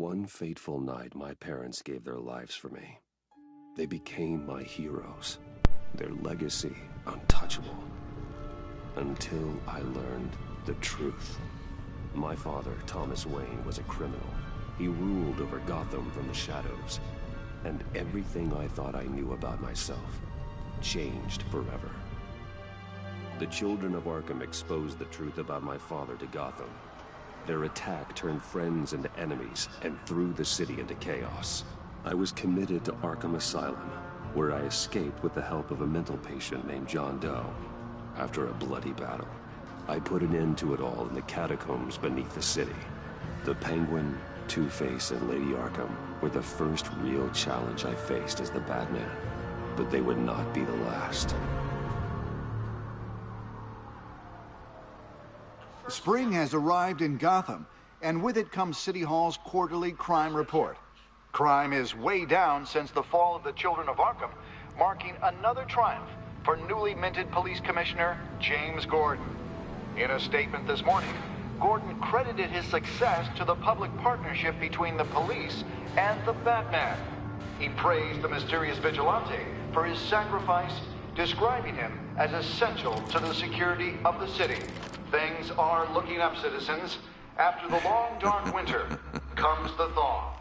One fateful night, my parents gave their lives for me. They became my heroes, their legacy untouchable. Until I learned the truth. My father, Thomas Wayne, was a criminal. He ruled over Gotham from the shadows. And everything I thought I knew about myself changed forever. The children of Arkham exposed the truth about my father to Gotham. Their attack turned friends into enemies and threw the city into chaos. I was committed to Arkham Asylum, where I escaped with the help of a mental patient named John Doe. After a bloody battle, I put an end to it all in the catacombs beneath the city. The Penguin, Two-Face, and Lady Arkham were the first real challenge I faced as the Batman, but they would not be the last. Spring has arrived in Gotham, and with it comes City Hall's quarterly crime report. Crime is way down since the fall of the Children of Arkham, marking another triumph for newly minted Police Commissioner James Gordon. In a statement this morning, Gordon credited his success to the public partnership between the police and the Batman. He praised the mysterious vigilante for his sacrifice, describing him as essential to the security of the city. Things are looking up, citizens. After the long, dark winter comes the thaw.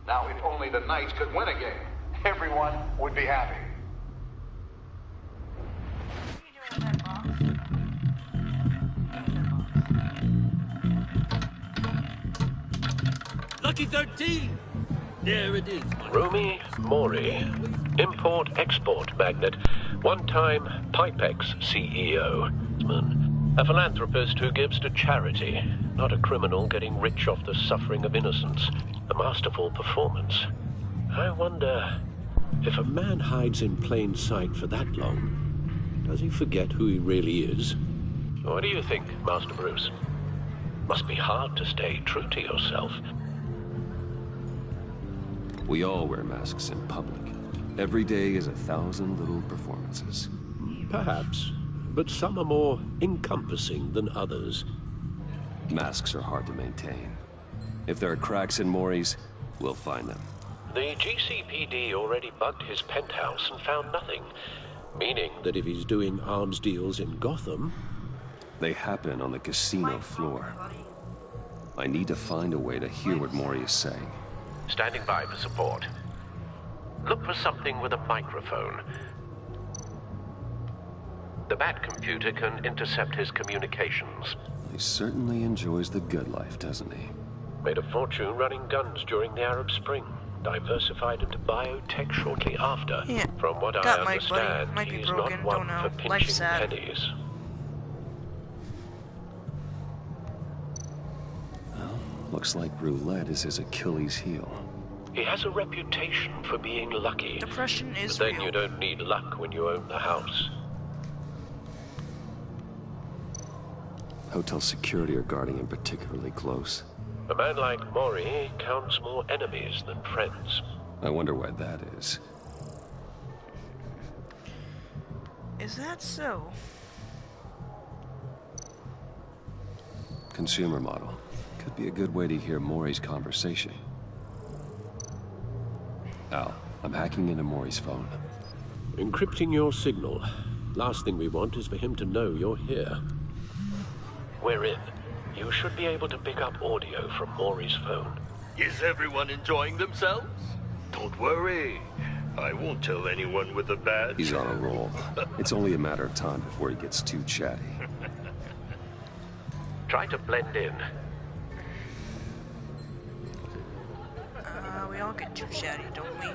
Now, if only the Knights could win a game, everyone would be happy. Lucky 13! There it is. Rumi Mori, import-export magnate, one-time Pipex CEO. A philanthropist who gives to charity, not a criminal getting rich off the suffering of innocence. A masterful performance. I wonder, if a man hides in plain sight for that long, does he forget who he really is? What do you think, Master Bruce? Must be hard to stay true to yourself. We all wear masks in public. Every day is 1,000 little performances. Perhaps, but some are more encompassing than others. Masks are hard to maintain. If there are cracks in Mori's, we'll find them. The GCPD already bugged his penthouse and found nothing, meaning that if he's doing arms deals in Gotham... They happen on the casino floor. I need to find a way to hear what Mori is saying. Standing by for support. Look for something with a microphone. The Bat computer can intercept his communications. He certainly enjoys the good life, doesn't he? Made a fortune running guns during the Arab Spring. Diversified into biotech shortly after. Yeah, From what I understand, he's not one for pinching pennies. Well, looks like roulette is his Achilles heel. He has a reputation for being lucky. Depression is but then real. you don't need luck when you own the house. Hotel security are guarding him particularly close. A man like Mori counts more enemies than friends. I wonder why that is. Is that so? Consumer model. Could be a good way to hear Mori's conversation. Al, I'm hacking into Mori's phone. Encrypting your signal. Last thing we want is for him to know you're here. We're in. You should be able to pick up audio from Mori's phone. Is everyone enjoying themselves? Don't worry. I won't tell anyone with a badge. He's on a roll. It's only a matter of time before he gets too chatty. Try to blend in. We all get too chatty, don't we?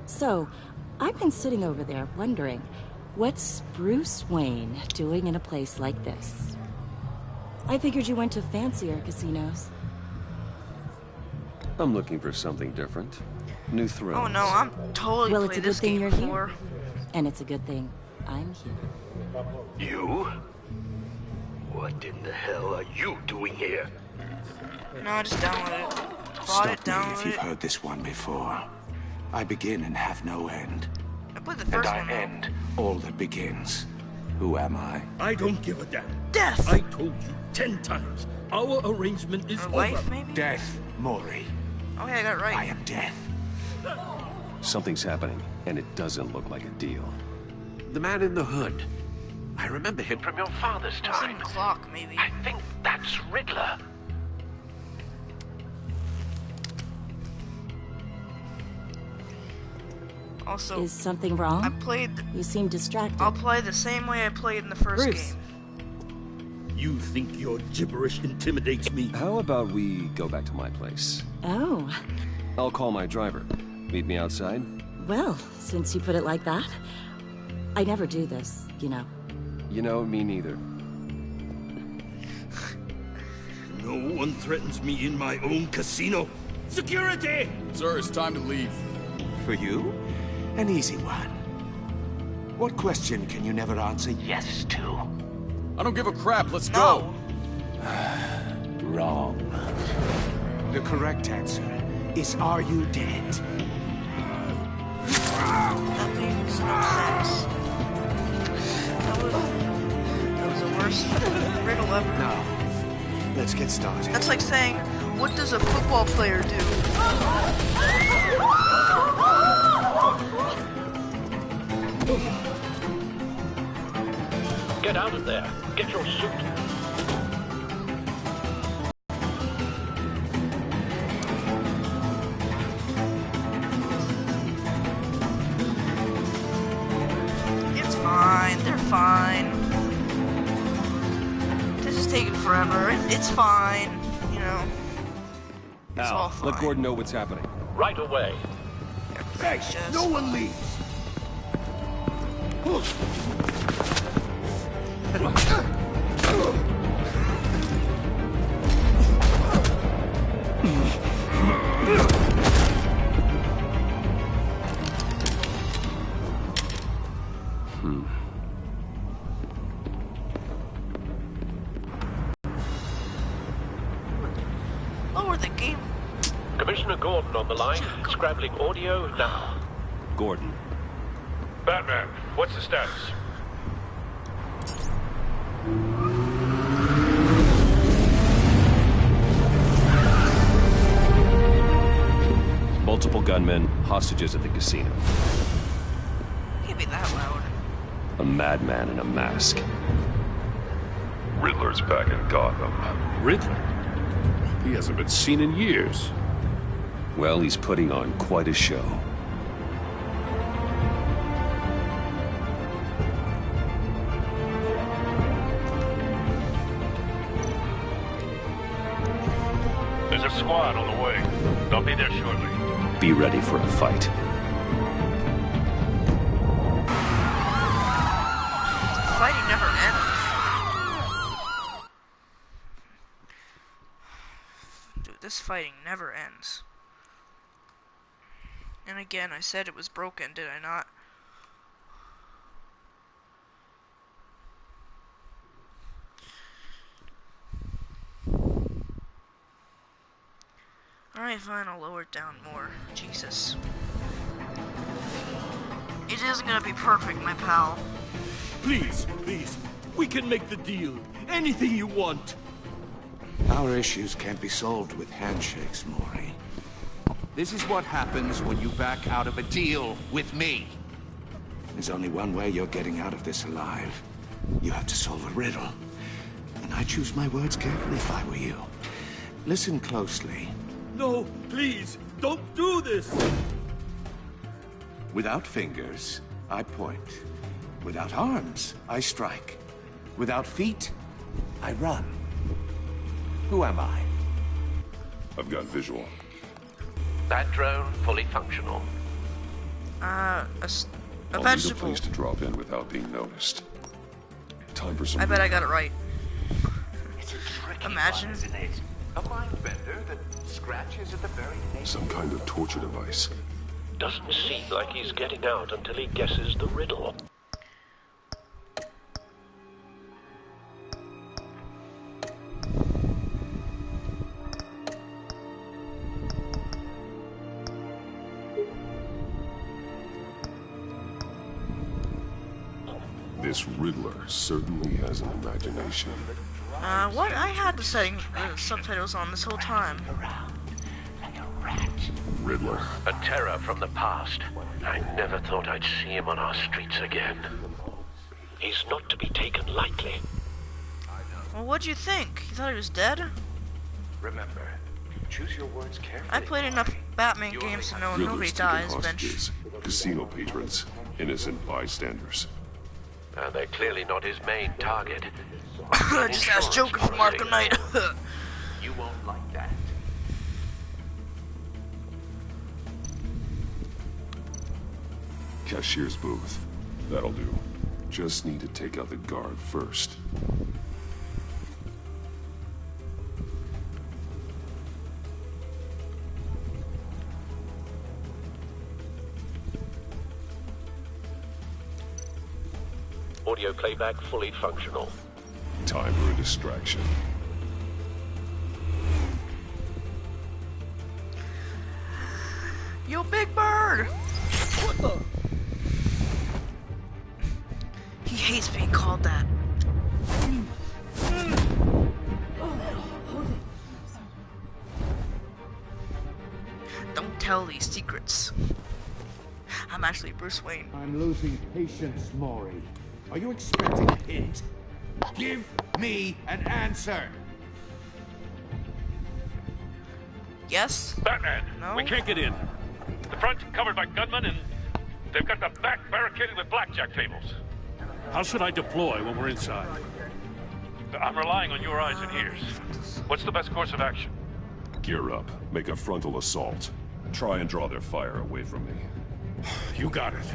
So, I've been sitting over there wondering, what's Bruce Wayne doing in a place like this? I figured you went to fancier casinos. I'm looking for something different. New thrills. Oh no, I'm totally Well, played it's a good this thing game you're before. here. And it's a good thing I'm here. You? What in the hell are you doing here? No, I just downloaded it. Bought it, Stop me downloaded if you've it. heard this one before. I begin and have no end. I played the And first I one though. end all that begins. Who am I? I don't give a damn. Death! I told you 10 times. Our arrangement is Or over. life, maybe? Death, Mori. Oh, yeah, I got it right. I am death. Something's happening, and it doesn't look like a deal. The man in the hood. I remember him from your father's It's in time. the clock, maybe. I think that's Riddler. Also, Is something wrong? I played. You seem distracted. I'll play the same way I played in the first Bruce. game. You think your gibberish intimidates me? How about we go back to my place? Oh, I'll call my driver. Meet me outside? well, since you put it like that. I never do this, you know. You know, me neither. No one threatens me in my own casino. Security! Sir, it's time to leave. For you? An easy one. What question can you never answer yes to? I don't give a crap. Let's No. go. Wrong. The correct answer is, are you dead? That makes no sense. That was the worst riddle ever. Now, let's get started. That's like saying, what does a football player do? Get out of there. Get your suit. It's fine. They're fine. This is taking forever. It's fine. You know. It's all Al, fine. let Gordon know what's happening. Right away. Gracious. No one leaves. Lower the game. Commissioner Gordon on the line. Scrabbling audio now. Gordon. Batman, what's the status? Multiple gunmen, hostages at the casino. Can't be that loud. A madman in a mask. Riddler's back in Gotham. Riddler? He hasn't been seen in years. Well, he's putting on quite a show. There's a squad on the way. They'll be there shortly. Be ready for a fight. Fighting never ends. Dude, this fighting never ends. And again, I said it was broken, did I not? Alright, fine, I'll lower it down more. Jesus. It isn't gonna be perfect, my pal. Please, please. We can make the deal. Anything you want. Our issues can't be solved with handshakes, Mori. This is what happens when you back out of a deal with me. There's only one way you're getting out of this alive. You have to solve a riddle. And I choose my words carefully if I were you. Listen closely. No, please, don't do this. Without fingers, I point. Without arms, I strike. Without feet, I run. Who am I? I've got visual. That drone fully functional. A I'll need a vegetable. place to drop in without being noticed. Time for some. I bet I got it right. It's a tricky Imagine. one, isn't it? A mind bender that scratches at the very name. Some kind of torture device. Doesn't seem like he's getting out until he guesses the riddle. This Riddler certainly has an imagination. What? I had the subtitles on this whole time. Riddler. A terror from the past. I never thought I'd see him on our streets again. He's not to be taken lightly. Well, what'd you think? You thought he was dead? Remember, choose your words carefully. I played enough Batman games to know nobody Riddler's taking dies, Bench. hostages, casino patrons, innocent bystanders. They're clearly not his main target. Just ask Joker from Arkham Knight. You won't like that. Cashier's booth. That'll do. Just need to take out the guard first. Audio playback fully functional. Time for a distraction. You big bird! What the? He hates being called that. Don't tell these secrets. I'm actually Bruce Wayne. I'm losing patience, Maury. Are you expecting a hint? Give me an answer. Yes? Batman, No? we can't get in. The front covered by gunmen, and they've got the back barricaded with blackjack tables. How should I deploy when we're inside? I'm relying on your eyes and ears. What's the best course of action? Gear up. Make a frontal assault. Try and draw their fire away from me. You got it.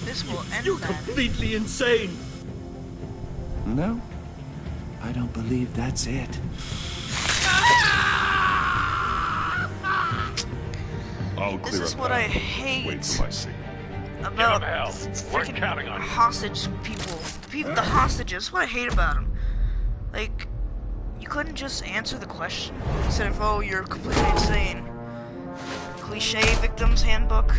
This will end You're that. completely insane. No, I don't believe that's it. I'll This clear is a what path. I hate Wait for my signal. about Give 'em hell. We're freaking counting on you. hostage people. The hostages. What I hate about them. Like, you couldn't just answer the question instead of, oh, you're completely insane. Cliche victim's handbook.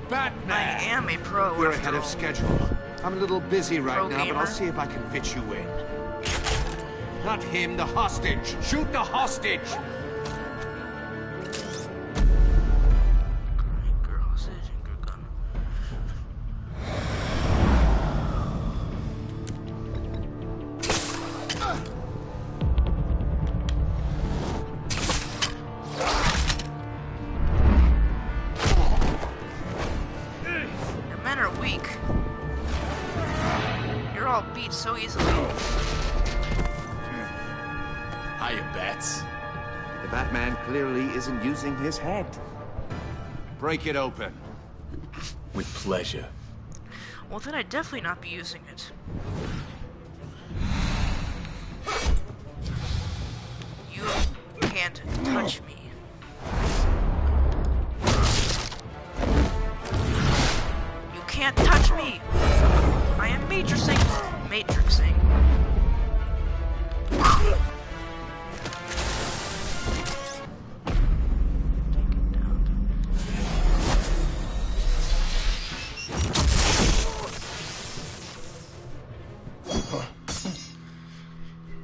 Batman! I am a pro. You're after ahead of all. schedule. I'm a little busy right Pro now, but gamer. I'll see if I can fit you in. Not him, the hostage. Shoot the hostage! Girl hostage and girl gun. Your men are weak. You're all beat so easily. Hiya, Bats. The Batman clearly isn't using his head. Break it open. With pleasure. Well, then I'd definitely not be using it. You can't touch me. You can't touch me! I am matrixing. Matrixing.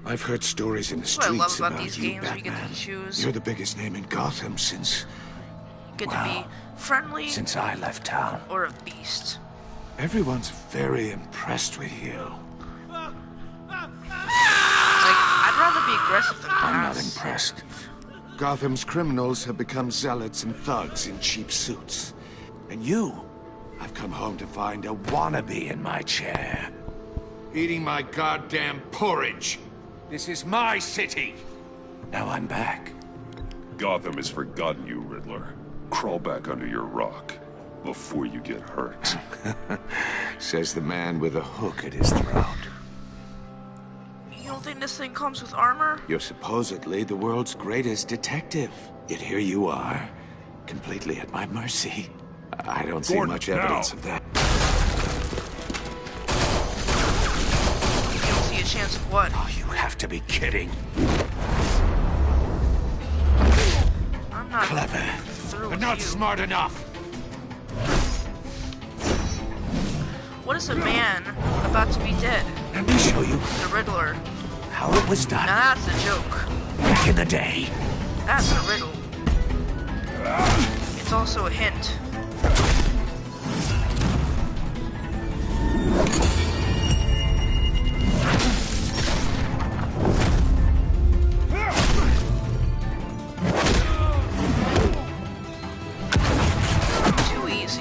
I've heard stories in the That's what I love streets about about these you, games. We get Batman. to choose. You're the biggest name in Gotham since Get to be friendly I left town. or a beast. Everyone's very impressed with you. Like, I'd rather be aggressive than I'm not pass. impressed. Gotham's criminals have become zealots and thugs in cheap suits. And you, I've come home to find a wannabe in my chair. Eating my goddamn porridge. This is my city. Now I'm back. Gotham has forgotten you, Riddler. Crawl back under your rock before you get hurt. Says the man with a hook at his throat. You don't think this thing comes with armor? You're supposedly the world's greatest detective. Yet here you are, completely at my mercy. I don't see Gordon, much evidence now. of that. You don't see a chance of what? Oh, you have to be kidding. not Clever, through but with not you. smart enough. What is a man about to be dead? Let me show you The Riddler. how it was done Now that's a joke. back in the day. That's a riddle. It's also a hint. Too easy.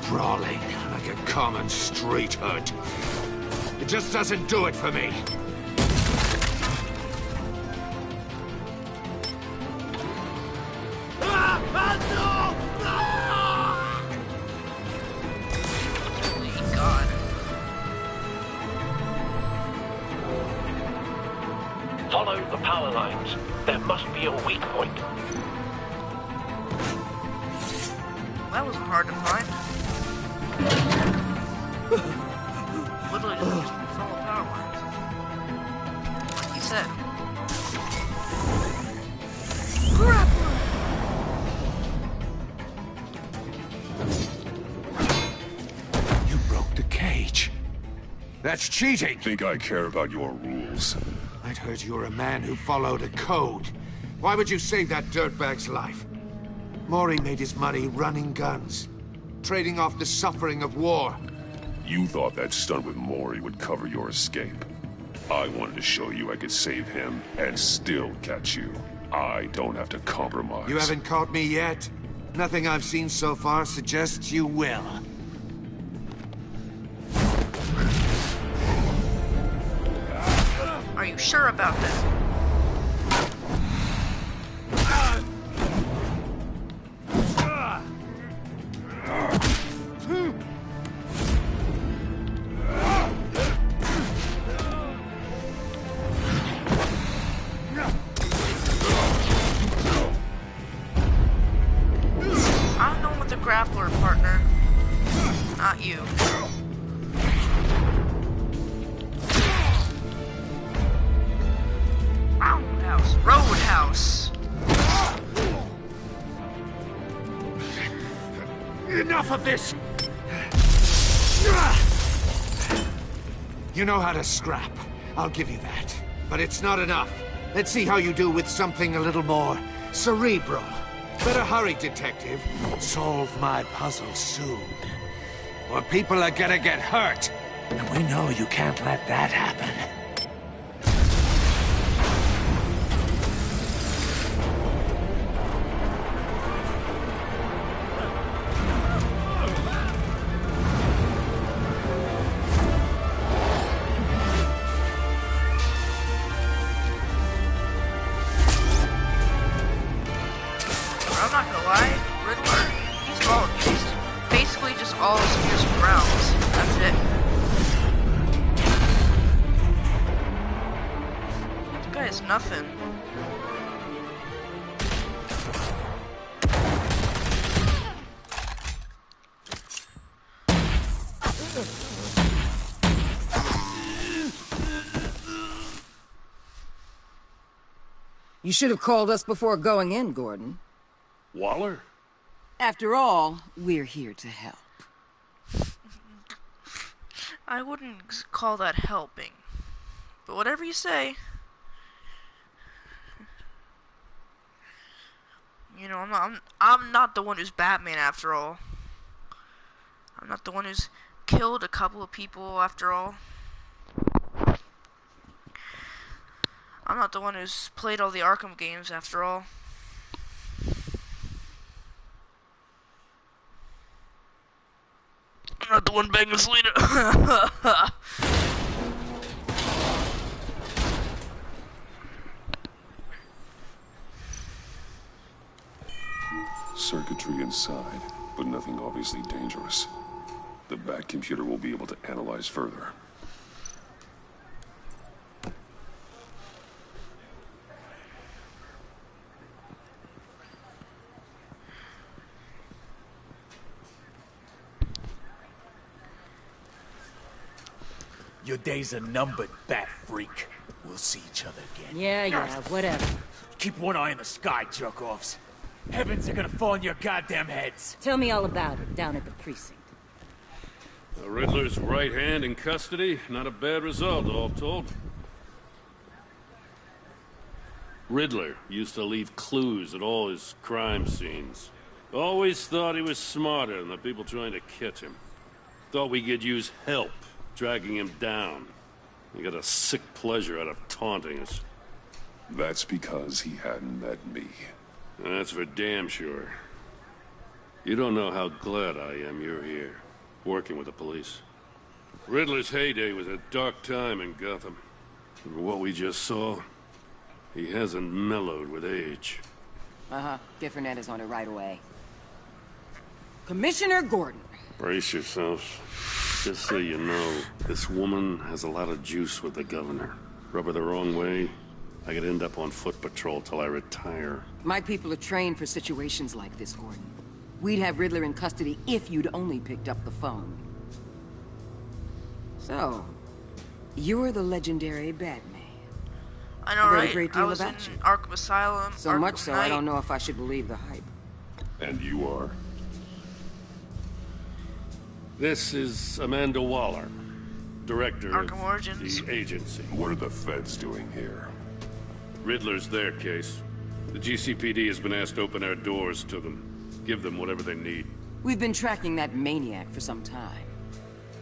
Brawling like a common street hood. It just doesn't do it for me. Holy God. Follow the power lines. There must be a weak point. That wasn't hard to find. Literally just follow power lines. Like you said. You broke the cage. That's cheating. Think I care about your rules? I'd heard you were a man who followed a code. Why would you save that dirtbag's life? Mori made his money running guns, trading off the suffering of war. You thought that stunt with Mori would cover your escape. I wanted to show you I could save him and still catch you. I don't have to compromise. You haven't caught me yet. Nothing I've seen so far suggests you will. Are you sure about that? I'm going with the grappler, partner. Not you. Roundhouse. Roadhouse. Enough of this! You know how to scrap. I'll give you that. But it's not enough. Let's see how you do with something a little more cerebral. Better hurry, detective. Solve my puzzle soon. Or people are gonna get hurt. And we know you can't let that happen. I'm not gonna lie, Riddler, he's basically just all Spears and Browns. That's it. This guy is nothing. You should have called us before going in, Gordon. Waller? After all, we're here to help. I wouldn't call that helping. But whatever you say. You know, I'm not the one who's Batman after all. I'm not the one who's killed a couple of people after all. I'm not the one who's played all the Arkham games after all. I'm not the one banging Selena. Circuitry inside, but nothing obviously dangerous. The Bat computer will be able to analyze further. Your days are numbered, bat freak. We'll see each other again. Yeah, whatever. Keep one eye in the sky, jerk-offs. Heavens are gonna fall on your goddamn heads. Tell me all about it down at the precinct. The Riddler's right hand in custody. Not a bad result, all told. Riddler used to leave clues at all his crime scenes. Always thought he was smarter than the people trying to catch him. Thought we could use help, dragging him down. He got a sick pleasure out of taunting us. That's because he hadn't met me. That's for damn sure. You don't know how glad I am you're here, working with the police. Riddler's heyday was a dark time in Gotham. And what we just saw, he hasn't mellowed with age. Uh-huh. Get Fernandez on it right away. Commissioner Gordon. Brace yourselves. Just so you know, this woman has a lot of juice with the governor. Rub her the wrong way, I could end up on foot patrol till I retire. My people are trained for situations like this, Gordon. We'd have Riddler in custody if you'd only picked up the phone. So, you're the legendary Batman. I know, I've heard right? a great deal about you. Arkham Asylum. So Arkham much so, Knight. I don't know if I should believe the hype. And you are? This is Amanda Waller, director Arkham of Origins. the agency. What are the feds doing here? Riddler's their case. The GCPD has been asked to open our doors to them. Give them whatever they need. We've been tracking that maniac for some time.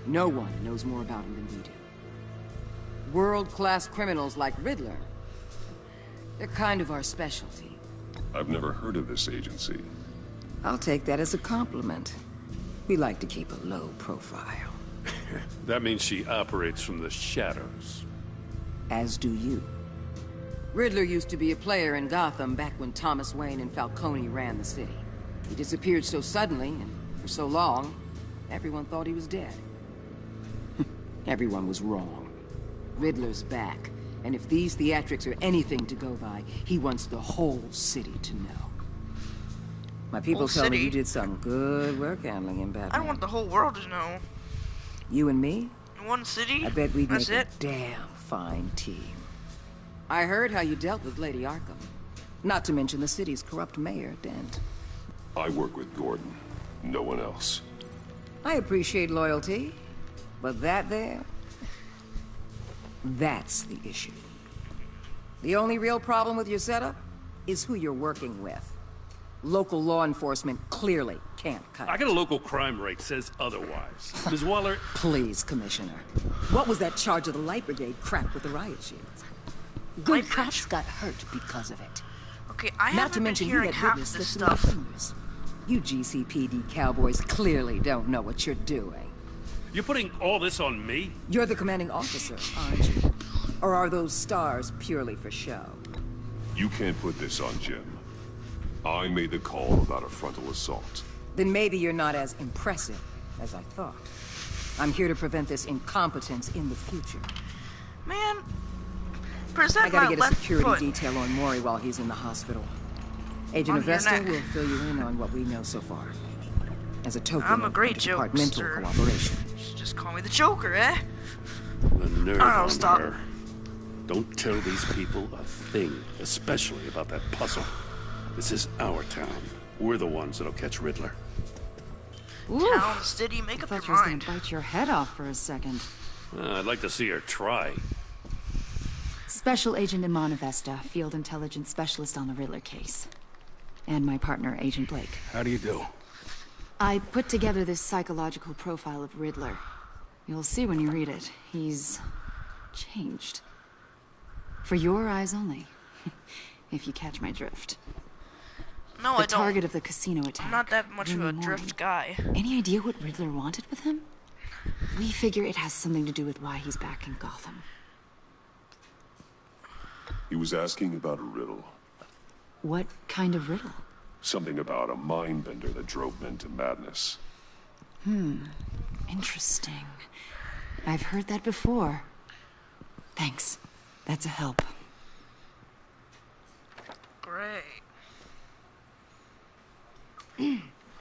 No one knows more about him than we do. World-class criminals like Riddler. They're kind of our specialty. I've never heard of this agency. I'll take that as a compliment. We like to keep a low profile. That means she operates from the shadows. As do you. Riddler used to be a player in Gotham back when Thomas Wayne and Falcone ran the city. He disappeared so suddenly and for so long, everyone thought he was dead. Everyone was wrong. Riddler's back, and if these theatrics are anything to go by, he wants the whole city to know. My people tell me you did some good work handling him, Batman. I don't want the whole world to know. You and me? In one city? I bet we'd That's make it? a damn fine team. I heard how you dealt with Lady Arkham. Not to mention the city's corrupt mayor, Dent. I work with Gordon. No one else. I appreciate loyalty, but that there... that's the issue. The only real problem with your setup is who you're working with. Local law enforcement clearly can't cut I it. got a local crime rate says otherwise. Ms. Waller... Please, Commissioner. What was that charge of the Light Brigade crap with the riot shields? Good cops got hurt because of it. Okay, I Not haven't to been mention you hearing let half witness this slip through your stuff. fingers. You GCPD cowboys clearly don't know what you're doing. You're putting all this on me? You're the commanding officer, aren't you? Or are those stars purely for show? You can't put this on Jim. I made the call about a frontal assault. Then maybe you're not as impressive as I thought. I'm here to prevent this incompetence in the future. Man, present I gotta my get a left security foot. detail on Maury while he's in the hospital. Agent On your Avesta neck. will fill you in on what we know so far. As a token I'm a of great departmental jokester. cooperation. Just call me the Joker, eh? The nerve I'll on stop. her. Don't tell these people a thing, especially about that puzzle. This is our town. We're the ones that'll catch Riddler. Town, city, make I up thought your you was gonna mind. bite your head off for a second. I'd like to see her try. Special Agent Iman Avesta, Field Intelligence Specialist on the Riddler case. And my partner, Agent Blake. How do you do? I put together this psychological profile of Riddler. You'll see when you read it. He's... changed. For your eyes only. If you catch my drift. No, The I don't. target of the casino attack. I'm not that much of a Rooney drift Warren. guy. Any idea what Riddler wanted with him? We figure it has something to do with why he's back in Gotham. He was asking about a riddle. What kind of riddle? Something about a mind-bender that drove men to madness. Interesting. I've heard that before. Thanks. That's a help. Great.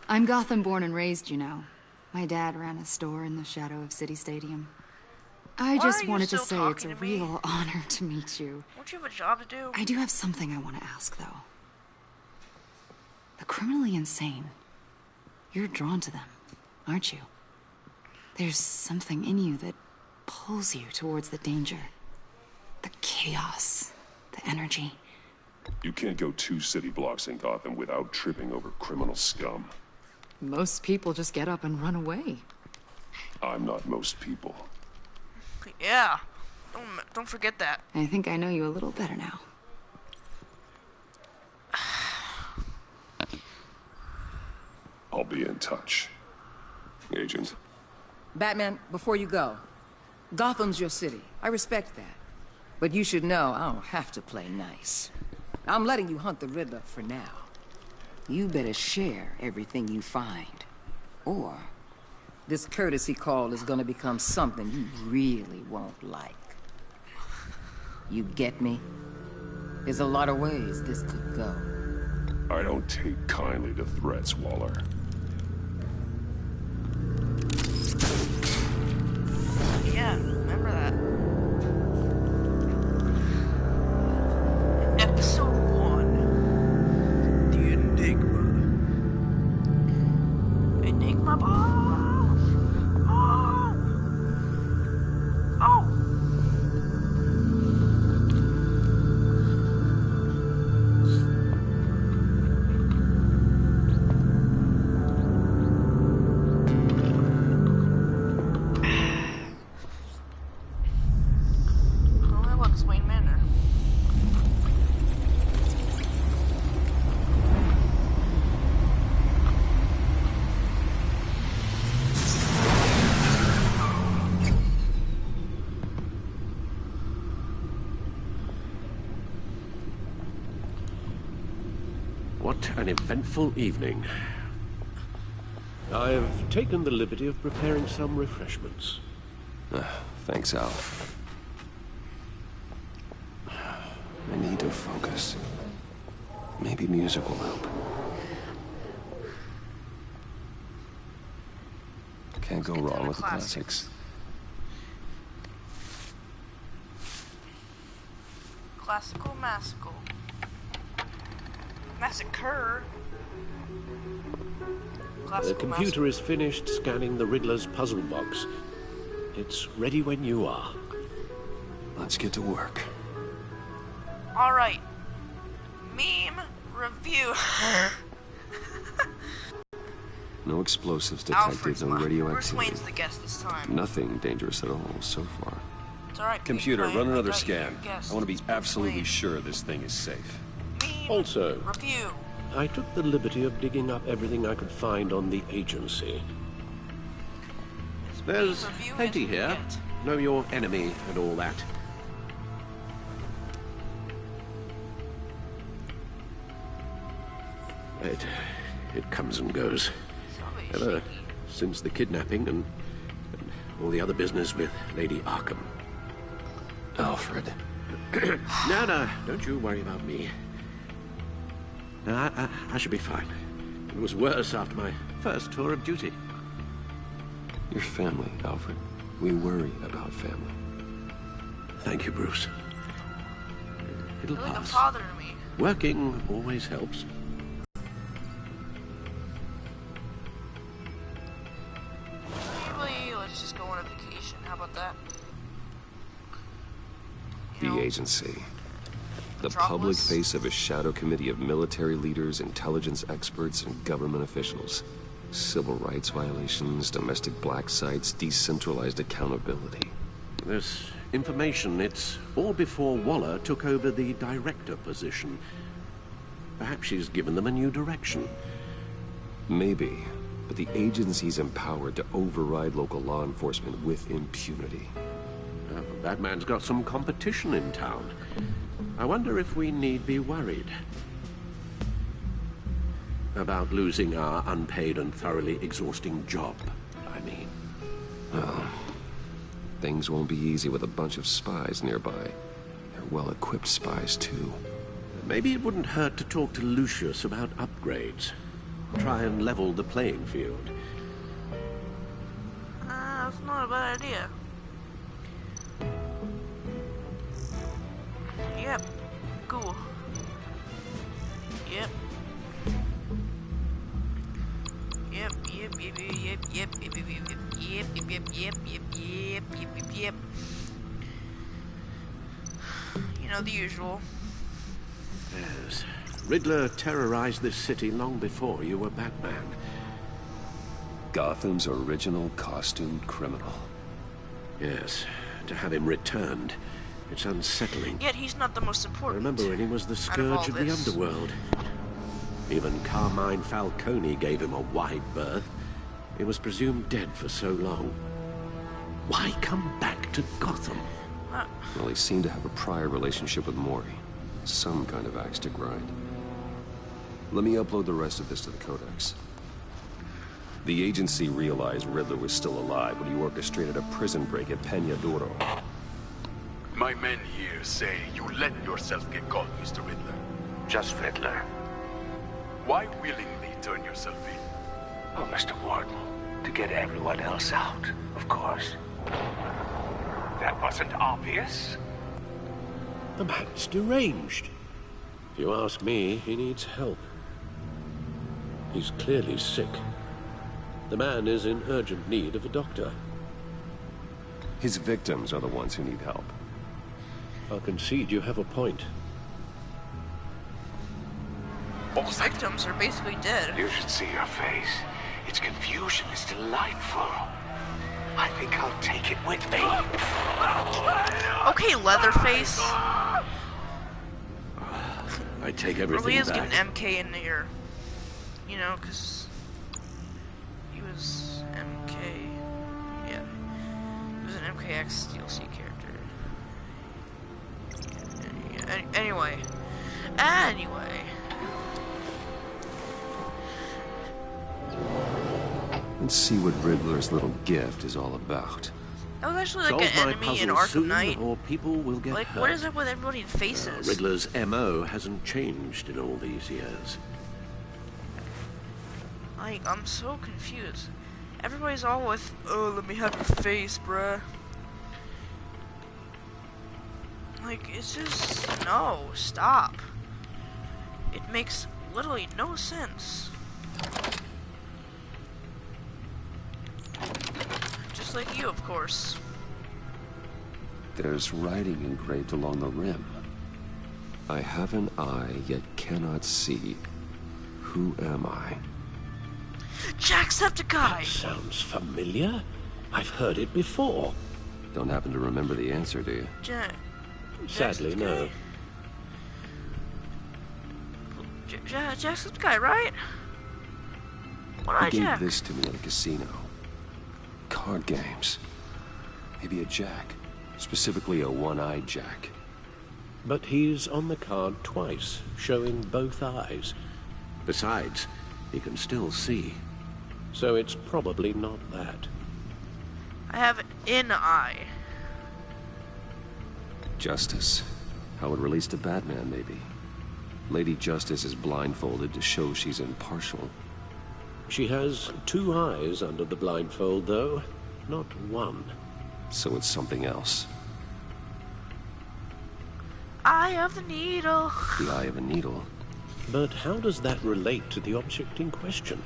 I'm Gotham born and raised, you know. My dad ran a store in the shadow of City Stadium. I Why just are you wanted to still say it's talking a to me? real honor to meet you. Don't you have a job to do? I do have something I want to ask, though. The criminally insane. You're drawn to them, aren't you? There's something in you that pulls you towards the danger. The chaos, the energy. You can't go 2 city blocks in Gotham without tripping over criminal scum. Most people just get up and run away. I'm not most people. Yeah. Don't forget that. I think I know you a little better now. I'll be in touch. Agent. Batman, before you go, Gotham's your city. I respect that. But you should know I don't have to play nice. I'm letting you hunt the Riddler for now. You better share everything you find. Or this courtesy call is gonna become something you really won't like. You get me? There's a lot of ways this could go. I don't take kindly to threats, Waller. Yeah, remember that. Episode 1. The Enigma. Enigma Ball! Oh! Oh! Wayne Manor. What an eventful evening. I've taken the liberty of preparing some refreshments. Thanks, Al. I need to focus. Maybe music will help. Can't go wrong with the classics. Classical Massical. Massacre. The computer is finished scanning the Riddler's puzzle box. It's ready when you are. Let's get to work. Alright. Meme review. No explosives detected, no Bruce radioactivity. Wayne's the guest this time. Nothing dangerous at all so far. It's alright. Computer, Bruce run Wayne, another I got you, scan. guest. I want to be It's absolutely Wayne. sure this thing is safe. Also, Review. I took the liberty of digging up everything I could find on the agency. There's plenty here. Know your enemy and all that. It comes and goes. Ever since the kidnapping and all the other business with Lady Arkham. Alfred. No, don't you worry about me. No, I should be fine. It was worse after my first tour of duty. Your family, Alfred. We worry about family. Thank you, Bruce. It'll You're like a pass. father to me. Working always helps. Maybe let's just go on a vacation. How about that? The agency. The Metropolis? public face of a shadow committee of military leaders, intelligence experts, and government officials. Civil rights violations, domestic black sites, decentralized accountability. This information, it's all before Waller took over the director position. Perhaps she's given them a new direction. Maybe, but the agency's empowered to override local law enforcement with impunity. Batman's got some competition in town. I wonder if we need be worried about losing our unpaid and thoroughly exhausting job, I mean. Well, things won't be easy with a bunch of spies nearby. They're well-equipped spies, too. Maybe it wouldn't hurt to talk to Lucius about upgrades. Try and level the playing field. That's not a bad idea. Yep. Cool. Yep. Yep. You know, the usual. Yes. Riddler terrorized this city long before you were Batman. Gotham's original costumed criminal. Yes. To have him returned, it's unsettling. Yet he's not the most important. Remember when he was the scourge of the underworld? Even Carmine Falcone gave him a wide berth. He was presumed dead for so long. Why come back to Gotham? Well, he seemed to have a prior relationship with Mori. Some kind of axe to grind. Let me upload the rest of this to the Codex. The agency realized Riddler was still alive when he orchestrated a prison break at Peña Duro. My men here say you let yourself get caught, Mr. Riddler. Just Riddler. Why willingly turn yourself in? Oh, Mr. Warden, to get everyone else out, of course. That wasn't obvious. The man's deranged. If you ask me, he needs help. He's clearly sick. The man is in urgent need of a doctor. His victims are the ones who need help. I'll concede you have a point. His victims are basically dead. You should see your face. Its confusion is delightful. I think I'll take it with me. Okay, Leatherface. I take everything really is back. getting MK in there. You know, because he was MK. Yeah. He was an MKX DLC character. Yeah, anyway. Let's see what Riddler's little gift is all about. That was actually like an enemy in Arkham Knight. Or people will get like, hurt. what is up with everybody in faces? Riddler's MO hasn't changed in all these years. Like, I'm so confused. Everybody's all with, oh, let me have your face, bruh. Like, it's just, no, stop. It makes literally no sense. Just like you, of course. There's writing engraved along the rim. I have an eye, yet cannot see. Who am I? Jacksepticeye! That sounds familiar. I've heard it before. Don't happen to remember the answer, do you? Sadly, no. Jacksepticeye, right? He gave this to me at a casino. Card games. Maybe a jack. Specifically a one-eyed jack. But he's on the card twice, showing both eyes. Besides, he can still see. So it's probably not that. I have an eye. Justice. How it relates to Batman, maybe. Lady Justice is blindfolded to show she's impartial. She has two eyes under the blindfold, though. Not one. So it's something else. Eye of the needle. The eye of a needle. But how does that relate to the object in question?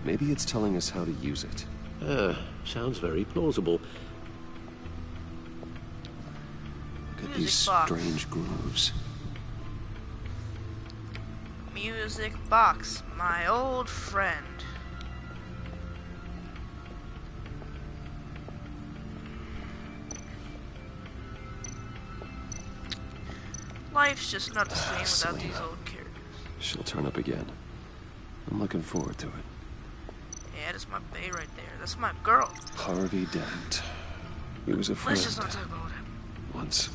Maybe it's telling us how to use it. Sounds very plausible. Look at these strange grooves. Music box, my old friend. Life's just not the same without these old characters. She'll turn up again. I'm looking forward to it. Yeah, that's my bae right there. That's my girl. Harvey Dent. He was a friend. Let's just not talk about him. Once.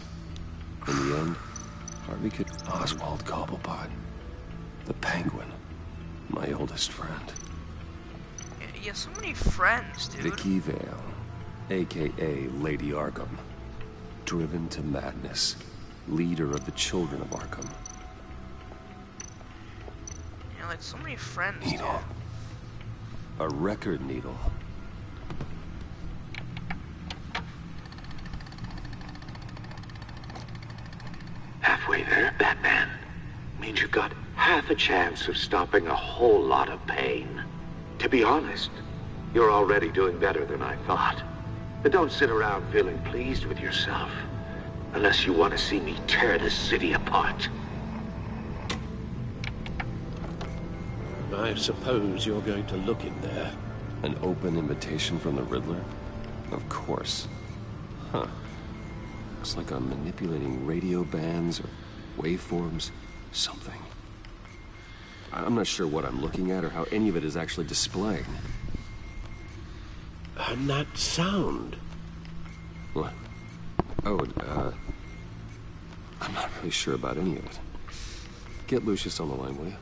In the end, Harvey could... Oswald Cobblepot. The Penguin. My oldest friend. Yeah, so many friends, dude. Vicky Vale. A.K.A. Lady Arkham. Driven to madness. Leader of the Children of Arkham. Yeah, like so many friends. Needle. A record needle. halfway there, Batman. Means you got half a chance of stopping a whole lot of pain. To be honest, you're already doing better than I thought. But don't sit around feeling pleased with yourself, unless you want to see me tear this city apart. I suppose you're going to look in there. An open invitation from the Riddler? Of course. Huh. Looks like I'm manipulating radio bands or waveforms. Something. I'm not sure what I'm looking at or how any of it is actually displaying. And that sound. What? Oh, I'm not really sure about any of it. Get Lucius on the line, will you?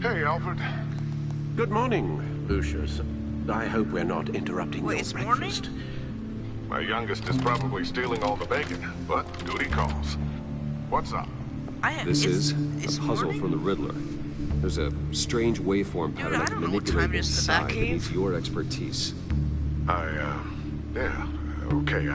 Hey, Alfred. Good morning, Lucius. I hope we're not interrupting your breakfast. My youngest is probably stealing all the bacon, but duty calls. What's up? This is a puzzle from the Riddler. There's a strange waveform pattern of manipulating inside that needs your expertise. Yeah, okay.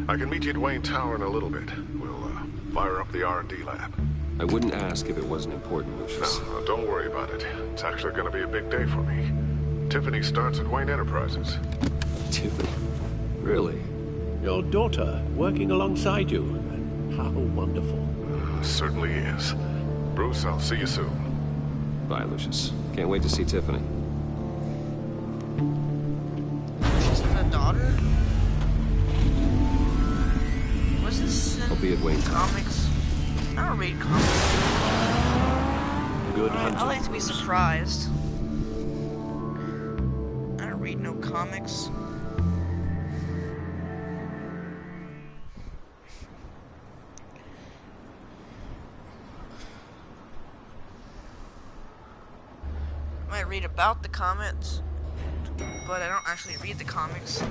I can meet you at Wayne Tower in a little bit. We'll, fire up the R&D lab. I wouldn't ask if it wasn't important, Lucius. No, don't worry about it. It's actually gonna be a big day for me. Tiffany starts at Wayne Enterprises. Tiffany? Really? Your daughter working alongside you. How wonderful. Certainly is. Bruce, I'll see you soon. Bye, Lucius. Can't wait to see Tiffany. She's a daughter? Was this in I'll be at Wayne comics? I don't read comics. Good hunting. I like to be surprised. I don't read no comics. I might read about the comics, but I don't actually read the comics.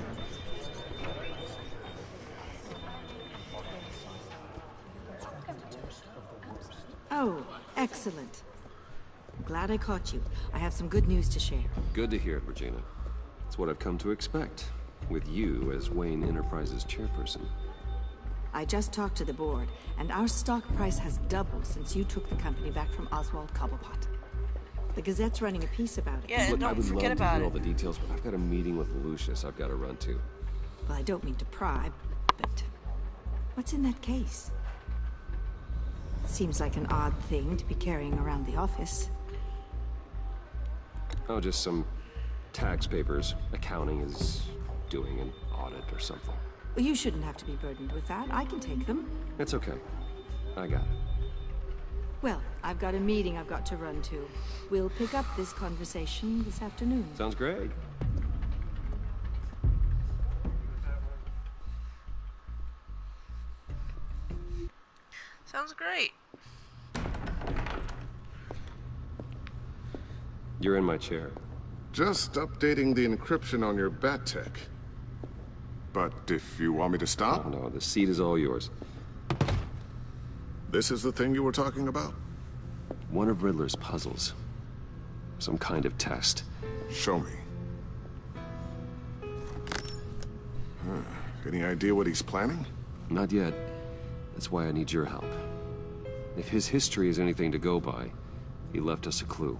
Oh, excellent. Glad I caught you. I have some good news to share. Good to hear it, Regina. It's what I've come to expect, with you as Wayne Enterprises chairperson. I just talked to the board, and our stock price has doubled since you took the company back from Oswald Cobblepot. The Gazette's running a piece about it. Yeah, Look, don't I would forget love to about hear it. all the details, but I've got a meeting with Lucius I've got to run to. Well, I don't mean to pry, but what's in that case? Seems like an odd thing to be carrying around the office. Oh, just some tax papers. Accounting is doing an audit or something. Well, you shouldn't have to be burdened with that. I can take them. It's okay. I got it. Well, I've got a meeting I've got to run to. We'll pick up this conversation this afternoon. Sounds great. Sounds great. You're in my chair. Just updating the encryption on your Bat-Tech. But if you want me to stop? Oh, no, the seat is all yours. This is the thing you were talking about? One of Riddler's puzzles. Some kind of test. Show me. Any idea what he's planning? Not yet. That's why I need your help. If his history is anything to go by, he left us a clue.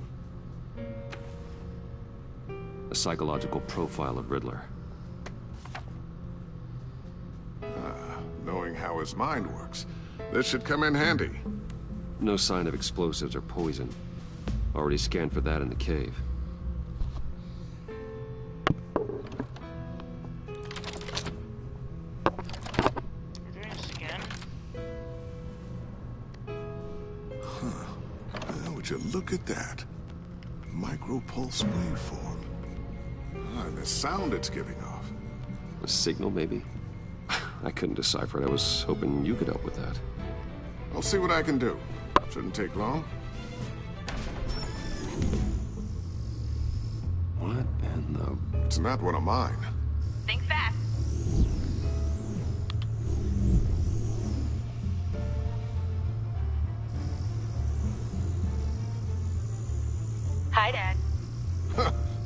A psychological profile of Riddler. Knowing how his mind works, this should come in handy. No sign of explosives or poison. Already scanned for that in the cave. Would you look at that? Micropulse waveform. And the sound it's giving off. A signal, maybe? I couldn't decipher it. I was hoping you could help with that. I'll see what I can do. Shouldn't take long. What in the... It's not one of mine. Think fast. Hi, Dad.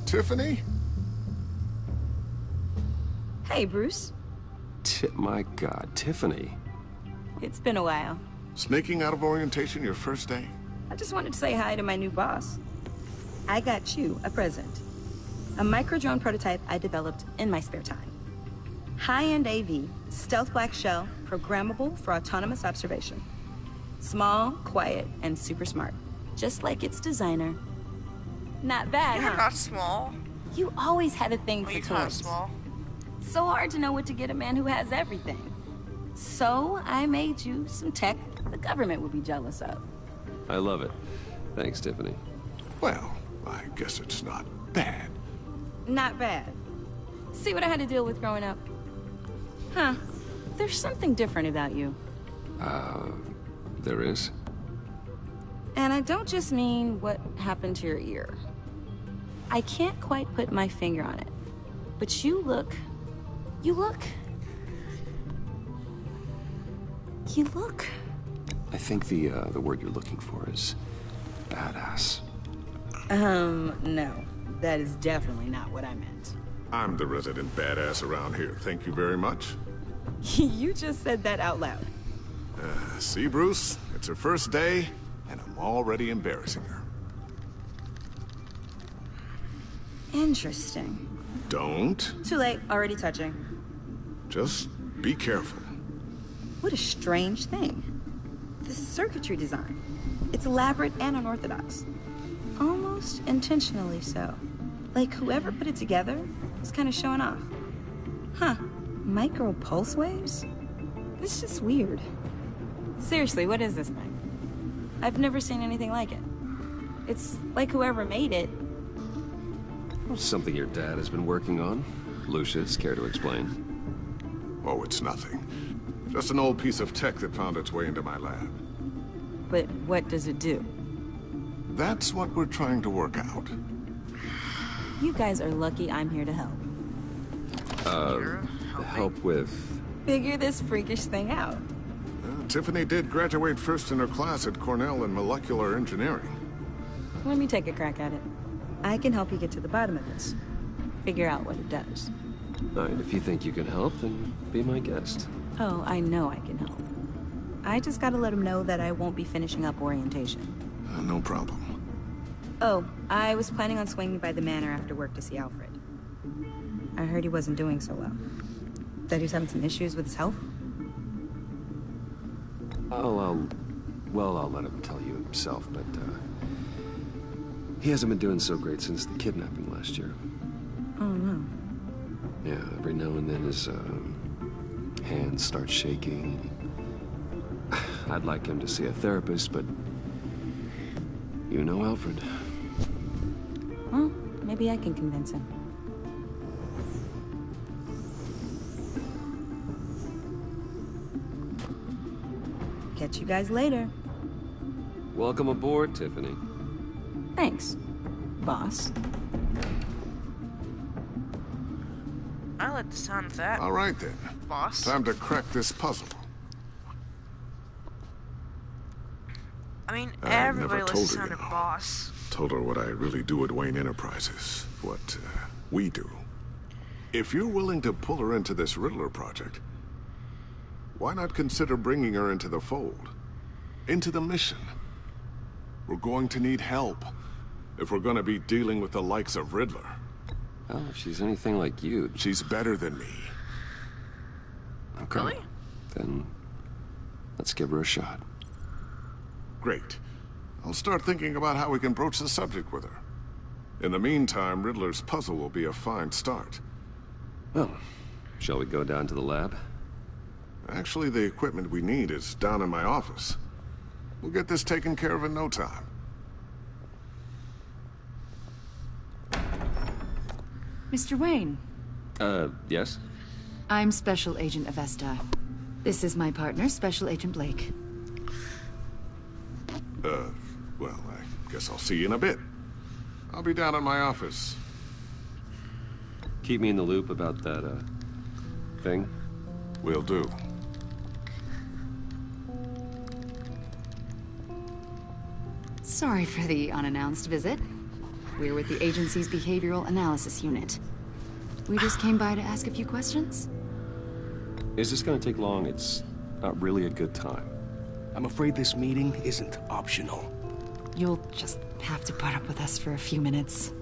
Tiffany? Hey, Bruce. My God, Tiffany. It's been a while. Sneaking out of orientation your first day? I just wanted to say hi to my new boss. I got you a present. A micro-drone prototype I developed in my spare time. High-end AV, stealth black shell, programmable for autonomous observation. Small, quiet, and super smart. Just like its designer. Not bad, You're huh? not small. You always had a thing for You're toys. not small. So hard to know what to get a man who has everything. So I made you some tech the government would be jealous of. I love it. Thanks, Tiffany. Well, I guess it's not bad. Not bad. See what I had to deal with growing up? Huh. There's something different about you. There is? And I don't just mean what happened to your ear. I can't quite put my finger on it. But you look... I think the word you're looking for is badass. No. That is definitely not what I meant. I'm the resident badass around here. Thank you very much. You just said that out loud. See, Bruce? It's her first day, and I'm already embarrassing her. Interesting. Don't. Too late. Already touching. Just be careful. What a strange thing. The circuitry design. It's elaborate and unorthodox. Almost intentionally so. Like whoever put it together was kind of showing off. Huh. Micro pulse waves? This is just weird. Seriously, what is this thing? I've never seen anything like it. It's like whoever made it. Something your dad has been working on. Lucius, care to explain? Oh, it's nothing. Just an old piece of tech that found its way into my lab. But what does it do? That's what we're trying to work out. You guys are lucky I'm here to help. Help with... Figure this freakish thing out. Tiffany did graduate first in her class at Cornell in molecular engineering. Let me take a crack at it. I can help you get to the bottom of this. Figure out what it does. All right, if you think you can help, then be my guest. Oh, I know I can help. I just gotta let him know that I won't be finishing up orientation. No problem. Oh, I was planning on swinging by the manor after work to see Alfred. I heard he wasn't doing so well. That he was having some issues with his health? I'll let him tell you himself, but, he hasn't been doing so great since the kidnapping last year. Oh, no. Yeah, every now and then his, hands start shaking. I'd like him to see a therapist, but... You know Alfred. Well, maybe I can convince him. Catch you guys later. Welcome aboard, Tiffany. Thanks, boss. I like the sound of that. All right, then. Boss. Time to crack this puzzle. I mean, I everybody never likes the told her, sound you of know. boss. Told her what I really do at Wayne Enterprises. What we do. If you're willing to pull her into this Riddler project, why not consider bringing her into the fold? Into the mission? We're going to need help if we're going to be dealing with the likes of Riddler. Well, if she's anything like you... She's better than me. Okay. Really? Then let's give her a shot. Great. I'll start thinking about how we can broach the subject with her. In the meantime, Riddler's puzzle will be a fine start. Well, shall we go down to the lab? Actually, the equipment we need is down in my office. We'll get this taken care of in no time. Mr. Wayne. Yes? I'm Special Agent Avesta. This is my partner, Special Agent Blake. Well, I guess I'll see you in a bit. I'll be down in my office. Keep me in the loop about that, thing. Will do. Sorry for the unannounced visit. We're with the agency's Behavioral Analysis Unit. We just came by to ask a few questions. Is this gonna take long? It's not really a good time. I'm afraid this meeting isn't optional. You'll just have to put up with us for a few minutes.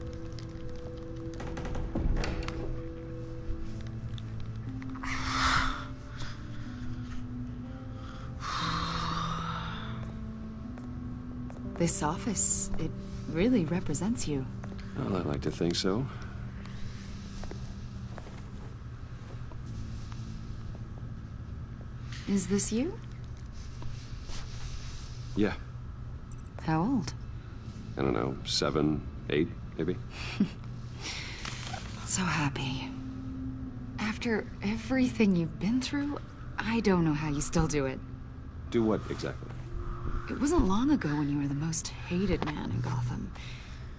This office, it really represents you. Well, I'd like to think so. Is this you? Yeah. How old? I don't know, 7, 8, maybe? So happy. After everything you've been through, I don't know how you still do it. Do what exactly? It wasn't long ago when you were the most hated man in Gotham.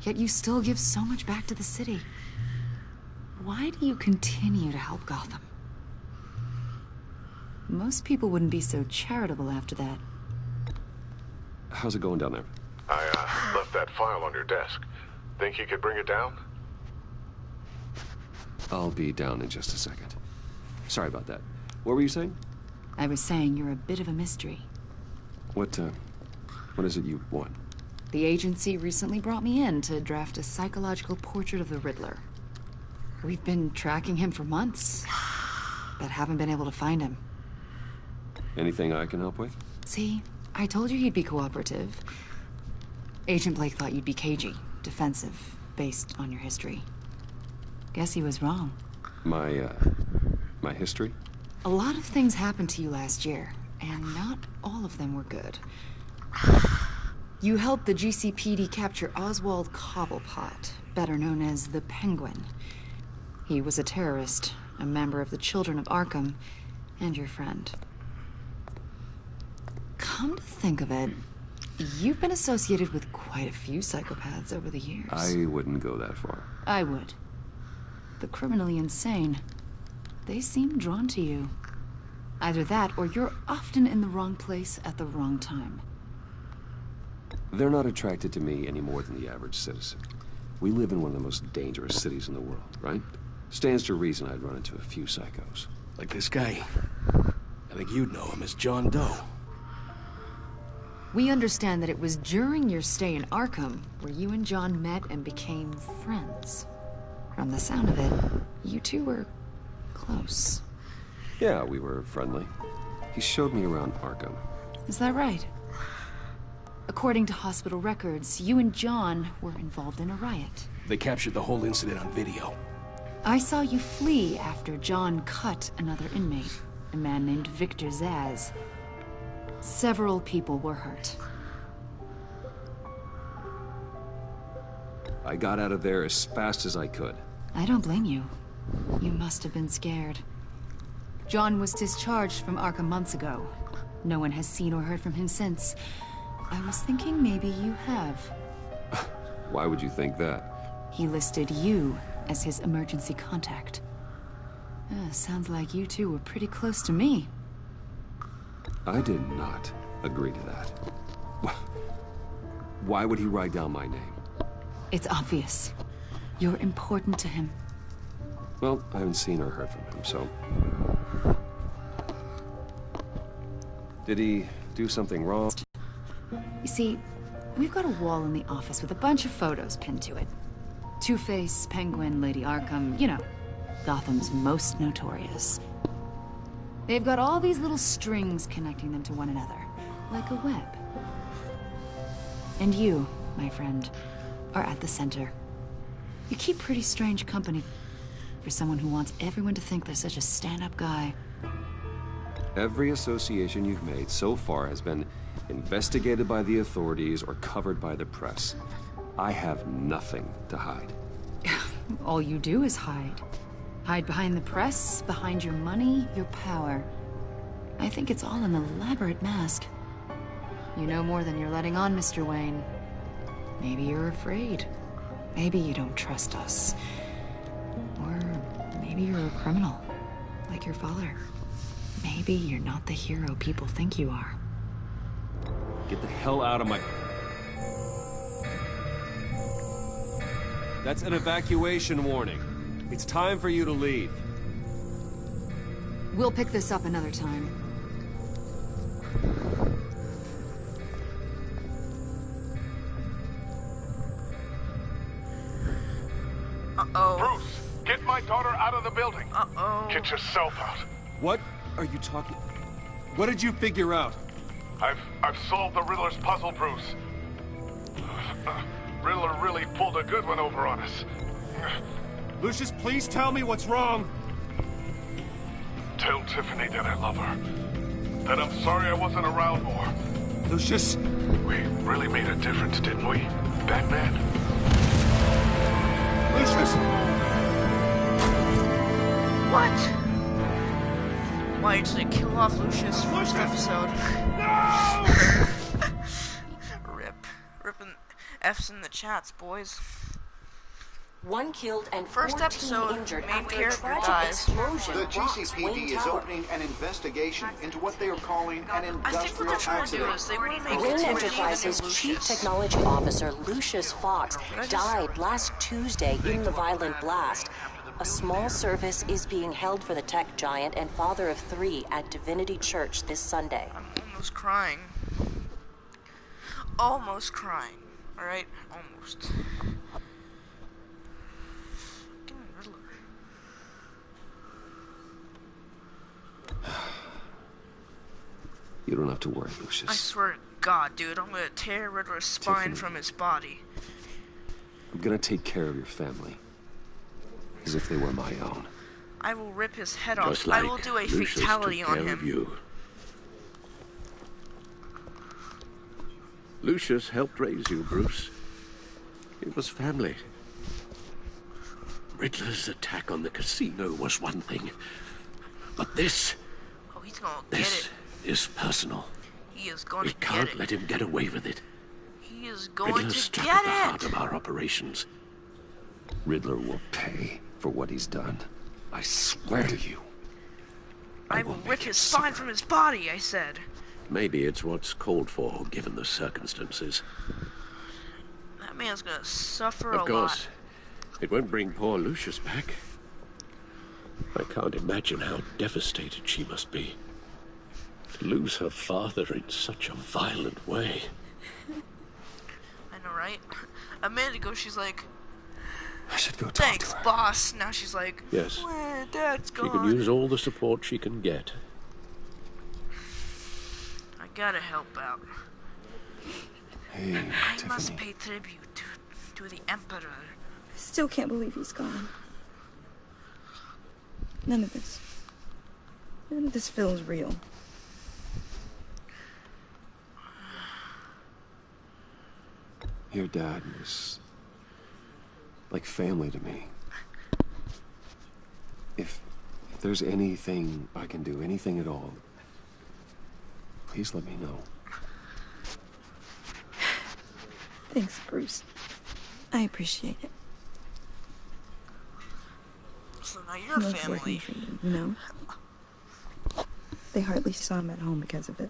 Yet you still give so much back to the city. Why do you continue to help Gotham? Most people wouldn't be so charitable after that. How's it going down there? I left that file on your desk. Think you could bring it down? I'll be down in just a second. Sorry about that. What were you saying? I was saying you're a bit of a mystery. What is it you want? The agency recently brought me in to draft a psychological portrait of the Riddler. We've been tracking him for months, but haven't been able to find him. Anything I can help with? See, I told you he'd be cooperative. Agent Blake thought you'd be cagey, defensive, based on your history. Guess he was wrong. My history? A lot of things happened to you last year, and not all of them were good. You helped the GCPD capture Oswald Cobblepot, better known as the Penguin. He was a terrorist, a member of the Children of Arkham, and your friend. Come to think of it, you've been associated with quite a few psychopaths over the years. I wouldn't go that far. I would. The criminally insane. They seem drawn to you. Either that, or you're often in the wrong place at the wrong time. They're not attracted to me any more than the average citizen. We live in one of the most dangerous cities in the world, right? Stands to reason I'd run into a few psychos. Like this guy. I think you'd know him as John Doe. We understand that it was during your stay in Arkham where you and John met and became friends. From the sound of it, you two were close. Yeah, we were friendly. He showed me around Arkham. Is that right? According to hospital records, you and John were involved in a riot. They captured the whole incident on video. I saw you flee after John cut another inmate, a man named Victor Zsasz. Several people were hurt. I got out of there as fast as I could. I don't blame you. You must have been scared. John was discharged from Arkham months ago. No one has seen or heard from him since. I was thinking maybe you have. Why would you think that? He listed you as his emergency contact. Sounds like you two were pretty close to me. I did not agree to that. Why would he write down my name? It's obvious. You're important to him. Well, I haven't seen or heard from him, so... Did he do something wrong? You see, we've got a wall in the office with a bunch of photos pinned to it. Two-Face, Penguin, Lady Arkham, you know, Gotham's most notorious. They've got all these little strings connecting them to one another, like a web. And you, my friend, are at the center. You keep pretty strange company for someone who wants everyone to think they're such a stand-up guy. Every association you've made so far has been investigated by the authorities or covered by the press. I have nothing to hide. All you do is hide. Hide behind the press, behind your money, your power. I think it's all an elaborate mask. You know more than you're letting on, Mr. Wayne. Maybe you're afraid. Maybe you don't trust us. Or maybe you're a criminal, like your father. Maybe you're not the hero people think you are. Get the hell out of my... That's an evacuation warning. It's time for you to leave. We'll pick this up another time. Uh-oh. Bruce, get my daughter out of the building. Uh-oh. Get yourself out. What are you talking... What did you figure out? I've solved the Riddler's puzzle, Bruce. Riddler really pulled a good one over on us. Lucius, please tell me what's wrong. Tell Tiffany that I love her. That I'm sorry I wasn't around more. Lucius? We really made a difference, didn't we, Batman? Lucius! What? Why did they kill off Lucius first episode? No! Ripping F's in the chats, boys. 1 killed and first 14 episode, injured main after a character tragic dies. explosion The rocks GCPD Wayne is Tower. opening an investigation into what they are calling an I think what industrial they're trying to do accident. is they want to make Wayne Tiffany Enterprises the new Chief Lucius. Technology Officer Lucius Fox died last Tuesday in the violent blast. A small service is being held for the tech giant and father of 3 at Divinity Church this Sunday. I'm almost crying. Almost crying. Alright? Almost. You don't have to worry, Lucius. I swear to God, dude, I'm gonna tear Riddler's spine Tiffany. from his body. I'm gonna take care of your family. As if they were my own. I will rip his head Just off. I like will do a Lucius fatality took on care of him. you. Lucius helped raise you, Bruce. It was family. Riddler's attack on the casino was one thing. But this... Oh, he's gonna get This it. is personal. He is going We to get can't it. let him get away with it. He is going Riddler's to stuck get at the it. heart of our operations. Riddler will pay for what he's done. I swear to you. I will rip his spine from his body, I said. Maybe it's what's called for, given the circumstances. That man's gonna suffer Of a course, it won't bring poor Lucius back. I can't imagine how devastated she must be. To lose her father in such a violent way. lot. I know, right? A minute ago, she's like, I should go talk thanks, to her. boss. Now she's like, Yes. well, Dad's She gone. can use all the support she can get. I gotta help out. Hey, I must pay tribute to the Emperor. I still can't believe he's gone. None of this feels real. Your dad was like family to me. If there's anything I can do, anything at all, please let me know. Thanks, Bruce. I appreciate it. So now you're He loves family. working for you, you know? They hardly saw him at home because of it.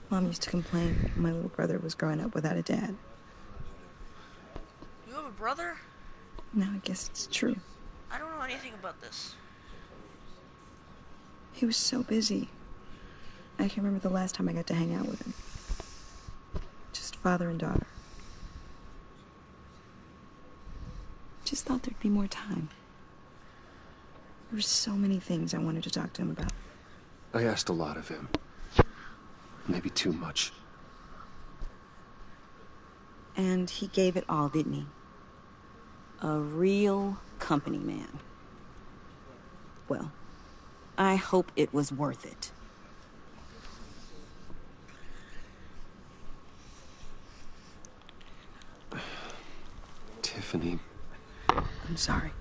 Mom used to complain my little brother was growing up without a dad. You have a brother? Now I guess it's true. I don't know anything about this. He was so busy. I can remember the last time I got to hang out with him. Just father and daughter. Just thought there'd be more time. There were so many things I wanted to talk to him about. I asked a lot of him. Maybe too much. And he gave it all, didn't he? A real company man. Well, I hope it was worth it. Tiffany. I'm sorry.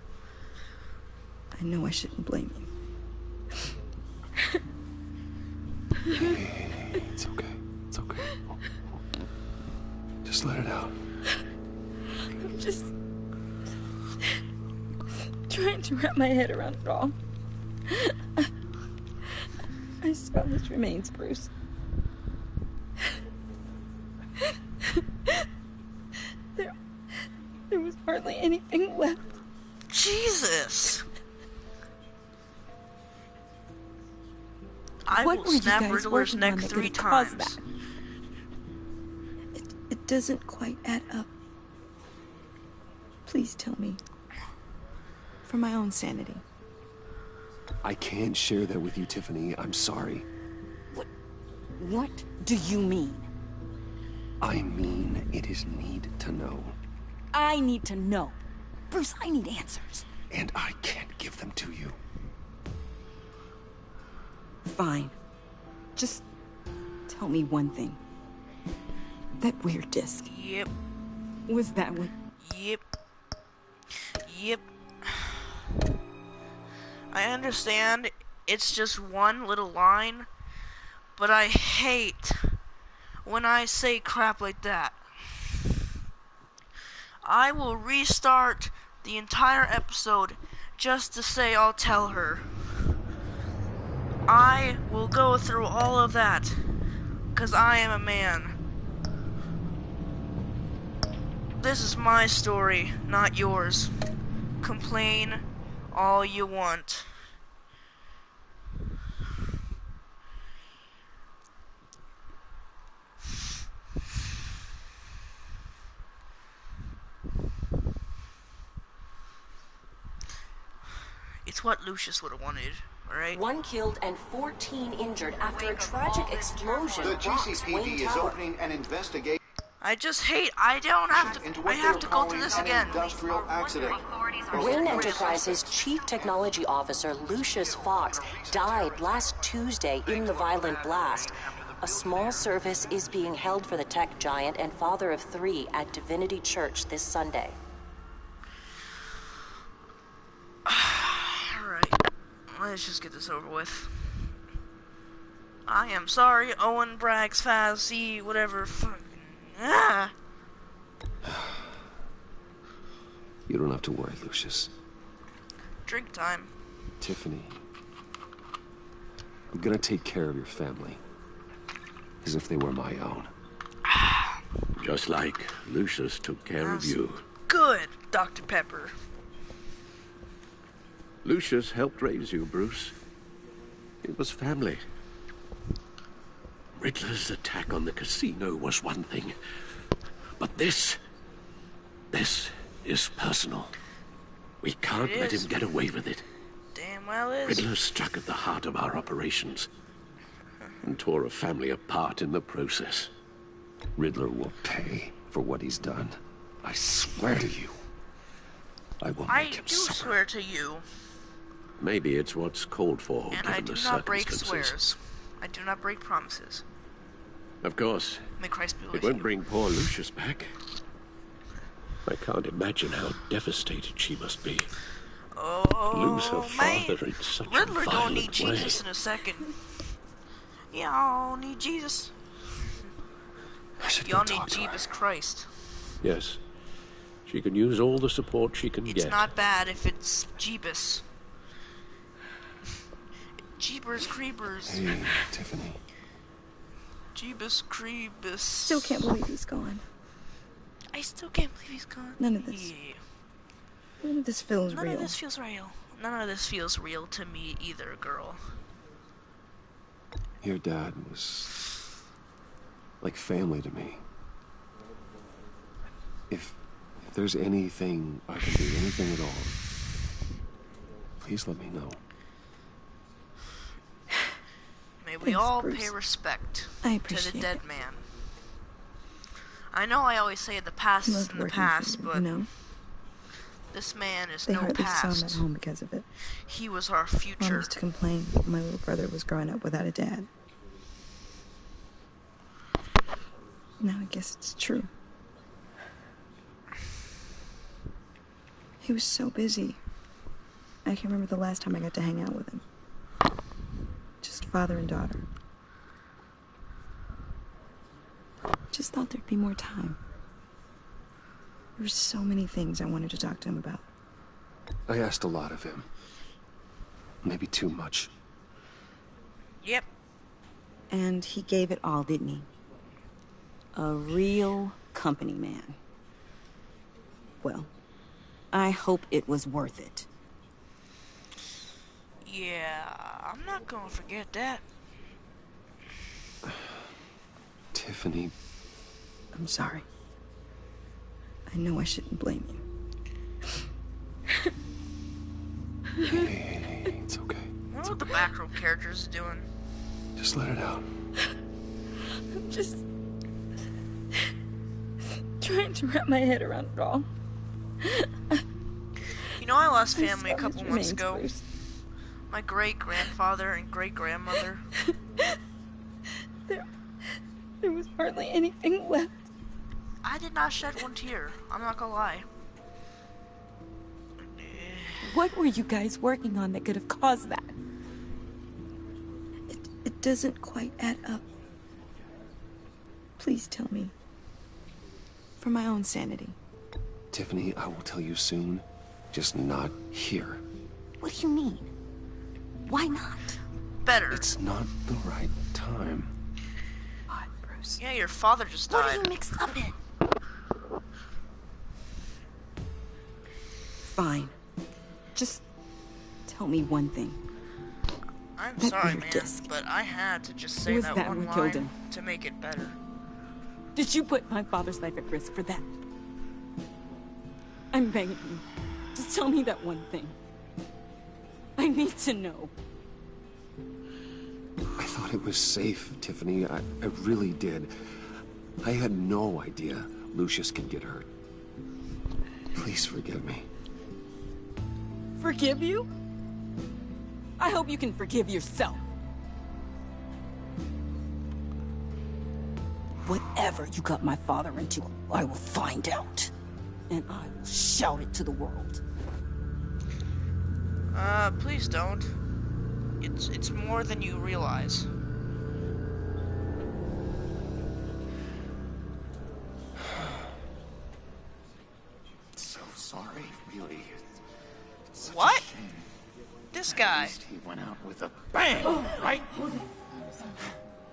I know I shouldn't blame you. Hey, it's okay. It's okay. Just let it out. I'm just trying to wrap my head around it all. I saw his remains, Bruce. There was hardly anything left. Jesus! I What will were you snap guys Riddler's working neck on that 3 could've caused times. that? It doesn't quite add up. Please tell me. For my own sanity. I can't share that with you, Tiffany. I'm sorry. What do you mean? I mean, it is need to know. I need to know. Bruce, I need answers. And I can't give them to you. Fine. Just tell me one thing. That weird disc. Yep. Was that what? Yep. Yep. I understand it's just one little line, but I hate when I say crap like that. I will restart the entire episode just to say I'll tell her. I will go through all of that, 'cause I am a man. This is my story, not yours. Complain all you want. It's what Lucius would have wanted, alright? 1 killed and 14 injured after a tragic explosion The rocks Wayne GCPD is Tower. opening an investigation. I just hate, I have to go through this again. Industrial accident. Wayne Enterprises Chief Technology Officer Lucius Fox died last Tuesday in the violent blast. A small service is being held for the tech giant and father of 3 at Divinity Church this Sunday. Alright, let's just get this over with. I am sorry, Owen, Braggs, Faz, Z, whatever. You don't have to worry, Lucius. Drink time. Tiffany, I'm gonna take care of your family. As if they were my own. Just like Lucius took care of you. Good, Dr. Pepper. Lucius helped raise you, Bruce. It was family. Riddler's attack on the casino was one thing. But this is personal. We can't let him get away with it. Damn well is. Riddler struck at the heart of our operations and tore a family apart in the process. Riddler will pay for what he's done. I swear to you. I will make him suffer. Swear to you. Maybe it's what's called for, And given I do the not break circumstances. swears. I do not break promises. Of course. May Christ be with It won't bring poor Lucius back. I can't imagine how devastated she must be. Lose her father in such a Riddler don't violent need way. Jesus in a second. Y'all need Jesus. Y'all need Jesus Christ. Yes. She can use all the support she can It's get. not bad if it's Jeebus. Jeepers Creepers. Hey, Tiffany. Jeebus Creepus. Still can't believe he's gone. I still can't believe he's gone. None of this. Yeah. None of this feels None real. of this feels real. None of this feels real to me either, girl. Your dad was like family to me. If there's anything I can do, anything at all, please let me know. May we Thanks, all Bruce. pay respect I to appreciate the dead it. man. I know I always say the past He is loved in the working past, for me, but you know? this man is They no hardly saw him at past. home because of it. He was our Mom future. used to complain that my little brother was growing up without a dad. Now I guess it's true. He was so busy. I can't remember the last time I got to hang out with him. Just father and daughter. Just thought there'd be more time. There were so many things I wanted to talk to him about. I asked a lot of him. Maybe too much. Yep. And he gave it all, didn't he? A real company man. Well, I hope it was worth it. Yeah, I'm not gonna forget that. Tiffany... I'm sorry. I know I shouldn't blame you. Hey, it's okay. I wonder what the back row character is doing. Just let it out. I'm just trying to wrap my head around it all. You know, I lost family a couple months ago. Bruce. My great-grandfather and great-grandmother. There was hardly anything left. I did not shed one tear. I'm not gonna lie. What were you guys working on that could have caused that? It doesn't quite add up. Please tell me. For my own sanity. Tiffany, I will tell you soon. Just not here. What do you mean? Why not? Better. It's not the right time. What, Bruce? Yeah, your father just died. What are you mixed up in? Fine. Just tell me one thing. I'm that sorry, man, disc. but I had to just say Was that that one what killed line him? to make it better. Did you put my father's life at risk for that? I'm begging you. Just tell me that one thing. I need to know. I thought it was safe, Tiffany. I really did. I had no idea Lucius could get hurt. Please forgive me. Forgive you? I hope you can forgive yourself. Whatever you got my father into, I will find out. And I will shout it to the world. Please don't. It's more than you realize. So sorry, really. What? This guy. He went out with a bang, right?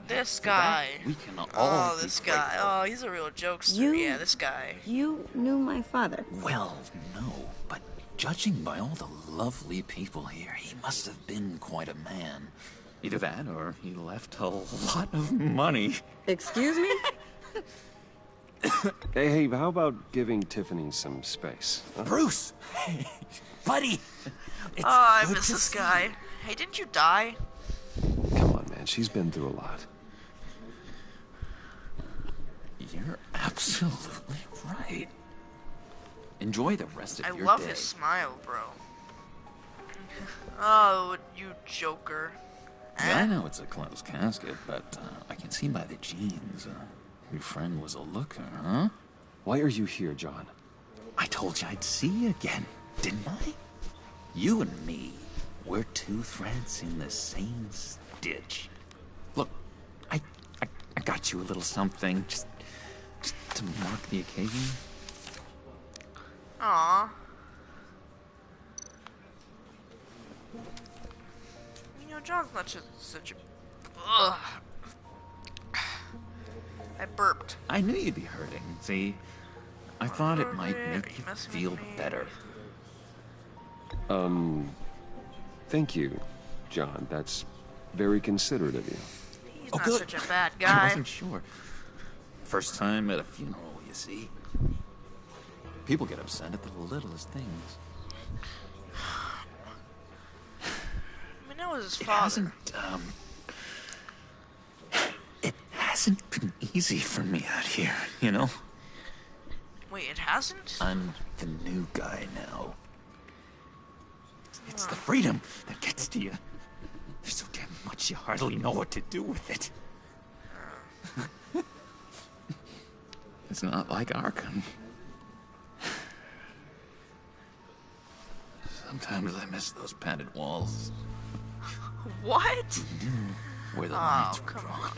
This guy. We can all Oh, this guy. Oh, he's a real jokester. Yeah, this guy. You knew my father. Well, no, but judging by all the lovely people here, he must have been quite a man. Either that, or he left a lot of money. Excuse me? Hey, how about giving Tiffany some space? Huh? Bruce! Buddy! Oh, I miss this guy. Hey, didn't you die? Come on, man. She's been through a lot. You're absolutely right. Enjoy the rest of your day. I love his smile, bro. Oh, you joker. Yeah, I know it's a closed casket, but I can see by the jeans. Your friend was a looker, huh? Why are you here, John? I told you I'd see you again, didn't I? You and me, we're two threads in the same stitch. Look, I got you a little something, just to mark the occasion. Aww. You know, John's not such a... Ugh. I burped. I knew you'd be hurting, see? I thought it might make you feel better. Thank you, John. That's very considerate of you. He's not such a bad guy. I wasn't sure. First time at a funeral, you see. People get upset at the littlest things. I mean, that was his father. It hasn't been easy for me out here, you know? Wait, it hasn't? I'm the new guy now. It's the freedom that gets to you. There's so damn much you hardly know what to do with it. It's not like Arkham. Sometimes I miss those padded walls. What? Where the lines were drawn.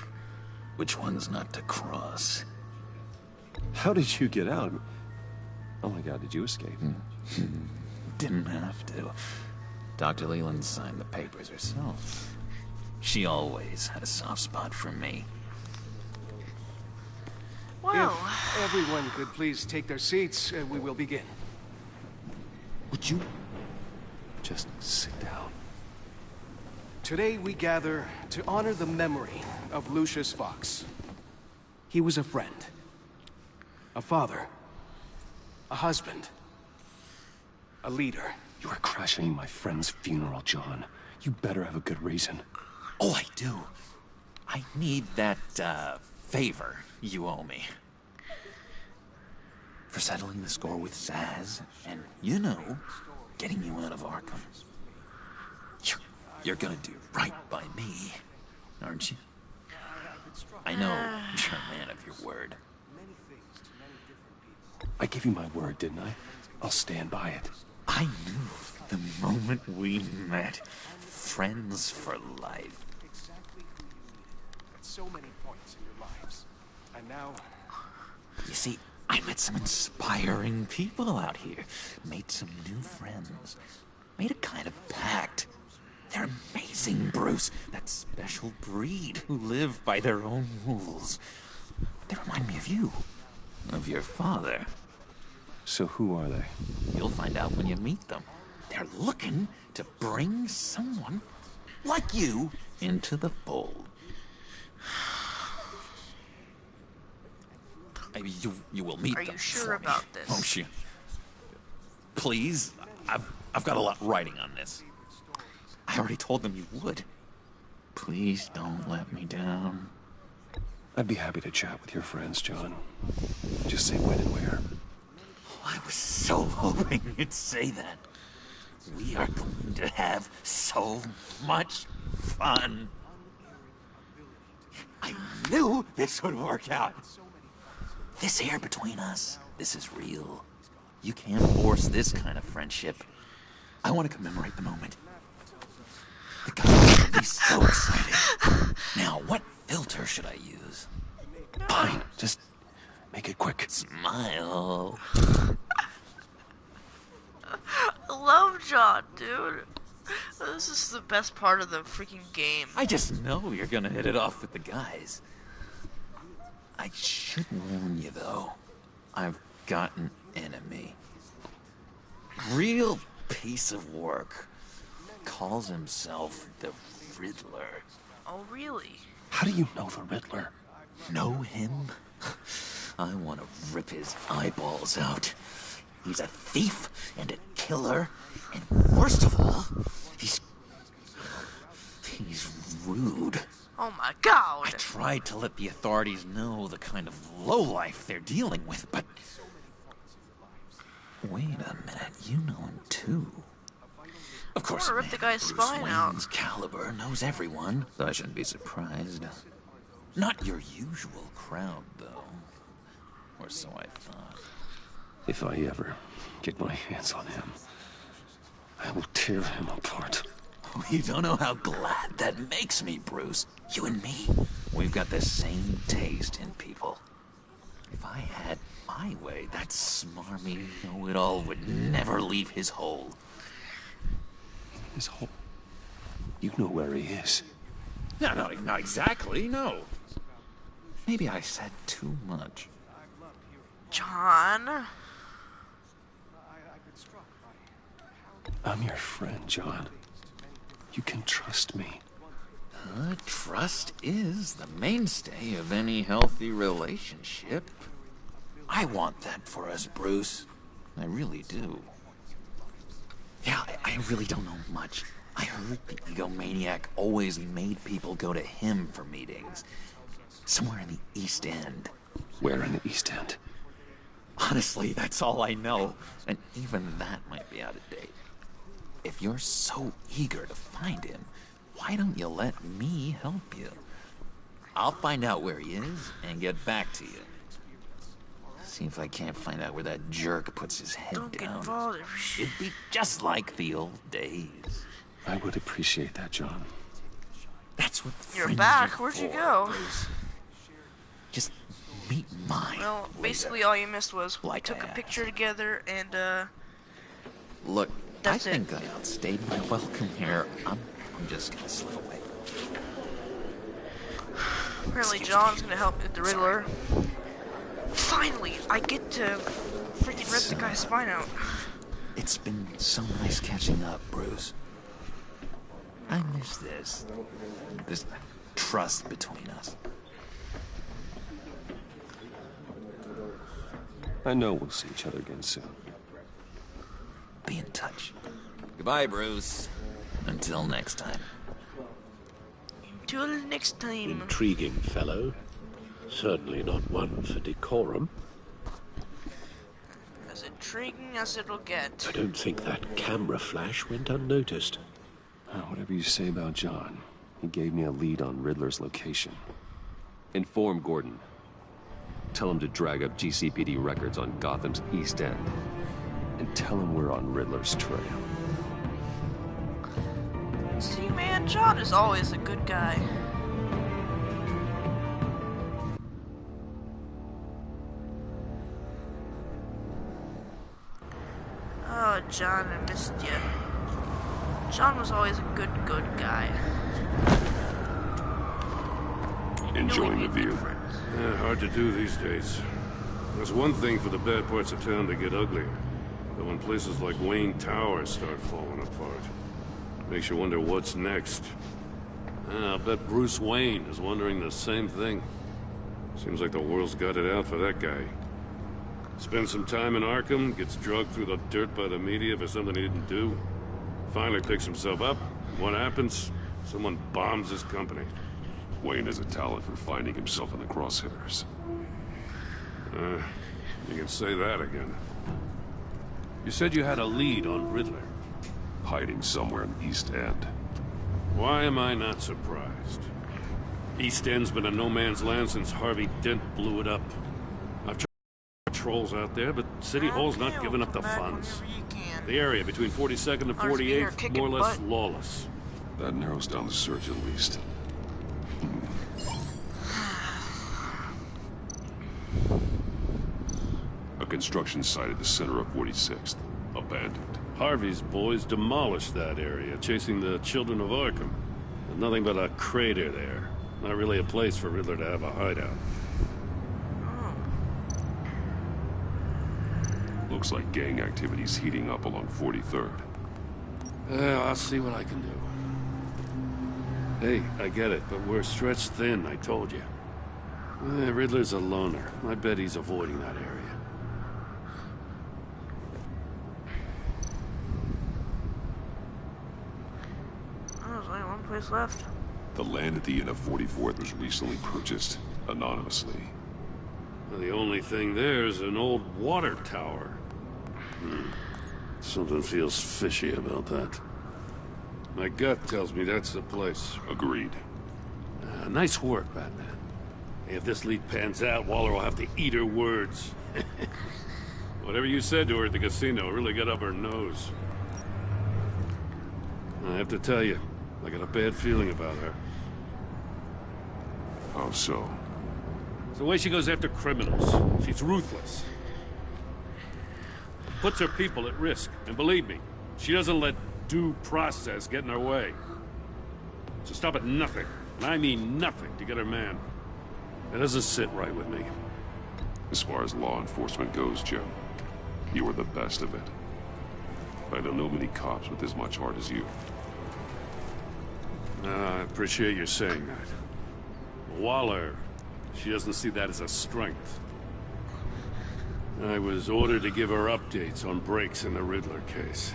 Which one's not to cross? How did you get out? Oh my God, did you escape? Didn't have to. Dr. Leland signed the papers herself. She always had a soft spot for me. Well, if everyone could please take their seats, we will begin. Would you just sit down? Today we gather to honor the memory of Lucius Fox. He was a friend, a father, a husband, a leader. You are crashing my friend's funeral, John. You better have a good reason. Oh, I do. I need that, favor you owe me. For settling the score with Zsasz, and, you know, getting you out of Arkham. You're gonna do right by me, aren't you? I know you're a man of your word. I gave you my word, didn't I? I'll stand by it. I knew the moment we met. Friends for life. At so many points in your lives. And now... You see, I met some inspiring people out here. Made some new friends. Made a kind of pact. They're amazing, Bruce. That special breed who live by their own rules. They remind me of you. Of your father. So who are they? You'll find out when you meet them. They're looking to bring someone like you into the fold. You will meet them. Are you sure about this? Oh, shit. Please, I've got a lot writing on this. I already told them you would. Please don't let me down. I'd be happy to chat with your friends, John. Just say when and where. I was so hoping you'd say that. We are going to have so much fun. I knew this would work out. This air between us, this is real. You can't force this kind of friendship. I want to commemorate the moment. The guys will be so excited. Now, what filter should I use? Fine, just make it quick. Smile. I love John, dude. This is the best part of the freaking game. I just know you're gonna hit it off with the guys. I should warn you, though. I've got an enemy. Real piece of work. Calls himself the Riddler. Oh, really? How do you know the Riddler? Know him? I want to rip his eyeballs out. He's a thief and a killer, and worst of all, he's rude. Oh my God! I tried to let the authorities know the kind of lowlife they're dealing with, but... Wait a minute, you know him too. Of course, I want to rip the guy's spine out. Wayne's caliber knows everyone, so I shouldn't be surprised. Not your usual crowd, though. Or so I thought. If I ever get my hands on him, I will tear him apart. Oh, you don't know how glad that makes me, Bruce. You and me, we've got the same taste in people. If I had my way, that smarmy know-it-all would never leave his hole. His hole? You know where he is. No, not exactly, no. Maybe I said too much. John? I'm your friend, John. You can trust me. Trust is the mainstay of any healthy relationship. I want that for us, Bruce. I really do. Yeah, I really don't know much. I heard the egomaniac always made people go to him for meetings. Somewhere in the East End. Where in the East End? Honestly, that's all I know. And even that might be out of date. If you're so eager to find him, why don't you let me help you? I'll find out where he is and get back to you. See if I can't find out where that jerk puts his head Don't down. get involved. It'd be just like the old days. I would appreciate that, John. That's what You're friends back. are Where'd you for, go? Bruce. Just meet mine. Well, basically all you missed was we Like took I a picture together and, Look, That's I think I outstayed my welcome here. I'm just gonna slip away. apparently John's gonna help with the Riddler. Finally, I get to freaking rip the guy's spine out. It's been so nice catching up, Bruce. I miss this trust between us. I know we'll see each other again soon. Be in touch. Goodbye, Bruce. Until next time. Till next time. Intriguing fellow. Certainly not one for decorum. As intriguing as it'll get. I don't think that camera flash went unnoticed. Whatever you say about John, he gave me a lead on Riddler's location. Inform Gordon. Tell him to drag up GCPD records on Gotham's East End. And tell him we're on Riddler's trail. See, man, John is always a good guy. Oh, John, I missed you. John was always a good guy. Enjoying the view. Yeah, hard to do these days. There's one thing for the bad parts of town to get uglier. But when places like Wayne Tower start falling apart, makes you wonder what's next. I'll bet Bruce Wayne is wondering the same thing. Seems like the world's got it out for that guy. Spends some time in Arkham, gets drugged through the dirt by the media for something he didn't do. Finally picks himself up. What happens? Someone bombs his company. Wayne has a talent for finding himself in the crosshairs. You can say that again. You said you had a lead on Riddler. Hiding somewhere in East End. Why am I not surprised? East End's been a no-man's land since Harvey Dent blew it up. I've tried patrols out there, but City Hall's not giving up the funds. The area between 42nd and 48th, more or less lawless. That narrows down the search at least. A construction site at the center of 46th. Abandoned. Harvey's boys demolished that area, chasing the children of Arkham. There's nothing but a crater there. Not really a place for Riddler to have a hideout. Looks like gang activity's heating up along 43rd. I'll see what I can do. Hey, I get it, but we're stretched thin, I told you. Riddler's a loner. I bet he's avoiding that area. There's only one place left. The land at the end of 44th was recently purchased, anonymously. Well, the only thing there is an old water tower. Something feels fishy about that. My gut tells me that's the place. Agreed. Nice work, Batman. If this lead pans out, Waller will have to eat her words. Whatever you said to her at the casino really got up her nose. I have to tell you, I got a bad feeling about her. How so? It's the way she goes after criminals. She's ruthless. Puts her people at risk. And believe me, she doesn't let due process get in her way. So stop at nothing, and I mean nothing, to get her man. It doesn't sit right with me. As far as law enforcement goes, Jim, you are the best of it. I don't know many cops with as much heart as you. I appreciate you saying that. Waller, she doesn't see that as a strength. I was ordered to give her updates on breaks in the Riddler case.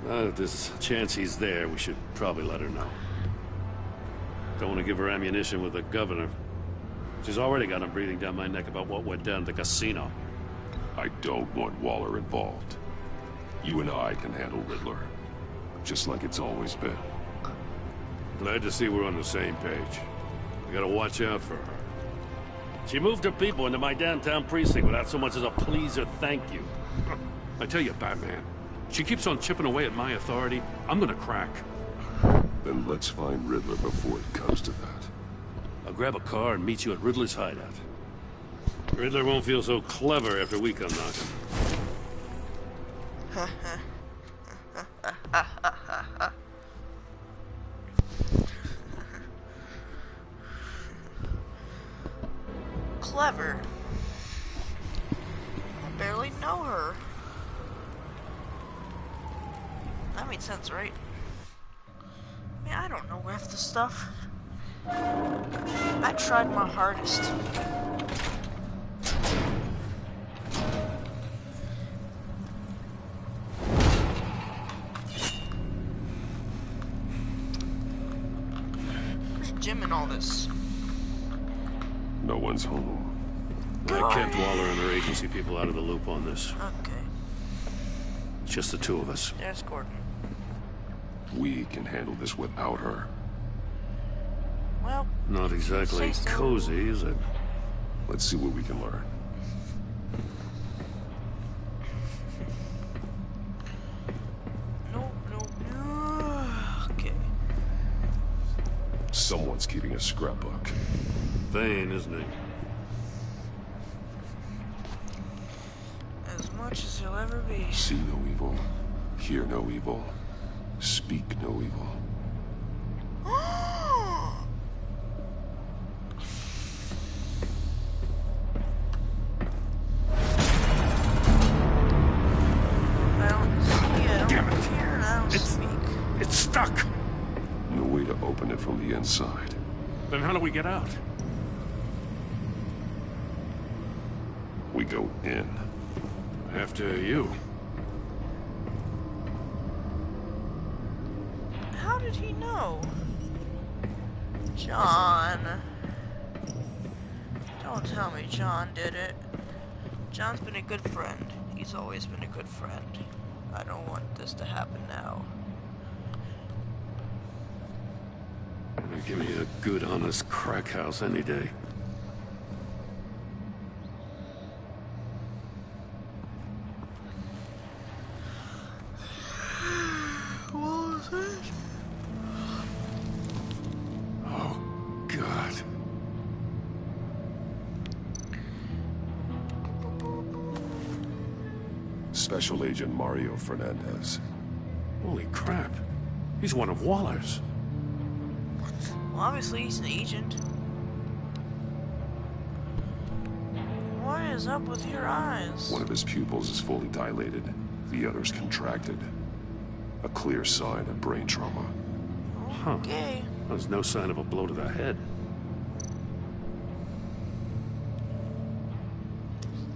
If there's a chance he's there, we should probably let her know. Don't want to give her ammunition with the governor. She's already got him breathing down my neck about what went down at the casino. I don't want Waller involved. You and I can handle Riddler, just like it's always been. Glad to see we're on the same page. We gotta watch out for her. She moved her people into my downtown precinct without so much as a please or thank you. I tell you, Batman, she keeps on chipping away at my authority. I'm gonna crack. Then let's find Riddler before it comes to that. I'll grab a car and meet you at Riddler's hideout. Riddler won't feel so clever after we come knocking. Clever? I barely know her. That made sense, right? I mean, I don't know half the stuff. I tried my hardest. Where's Jim in all this? No one's home. I kept Waller and her agency people out of the loop on this. Okay. It's just the two of us. There's Gordon. We can handle this without her. Well, not exactly cozy, is it? Let's see what we can learn. No. Okay. Someone's keeping a scrapbook. Vane, isn't he? As much as he'll ever be. See no evil, hear no evil, speak no evil. It's stuck! No way to open it from the inside. Then how do we get out? We go in. After you. How did he know? John. Don't tell me John did it. John's been a good friend. He's always been a good friend. I don't want this to happen now. Give me a good, honest crack house any day. What was it? Oh, God. Special Agent Mario Fernandez. Holy crap. He's one of Waller's. Well, obviously he's an agent. What is up with your eyes? One of his pupils is fully dilated, the other's contracted. A clear sign of brain trauma. Okay. There's no sign of a blow to the head.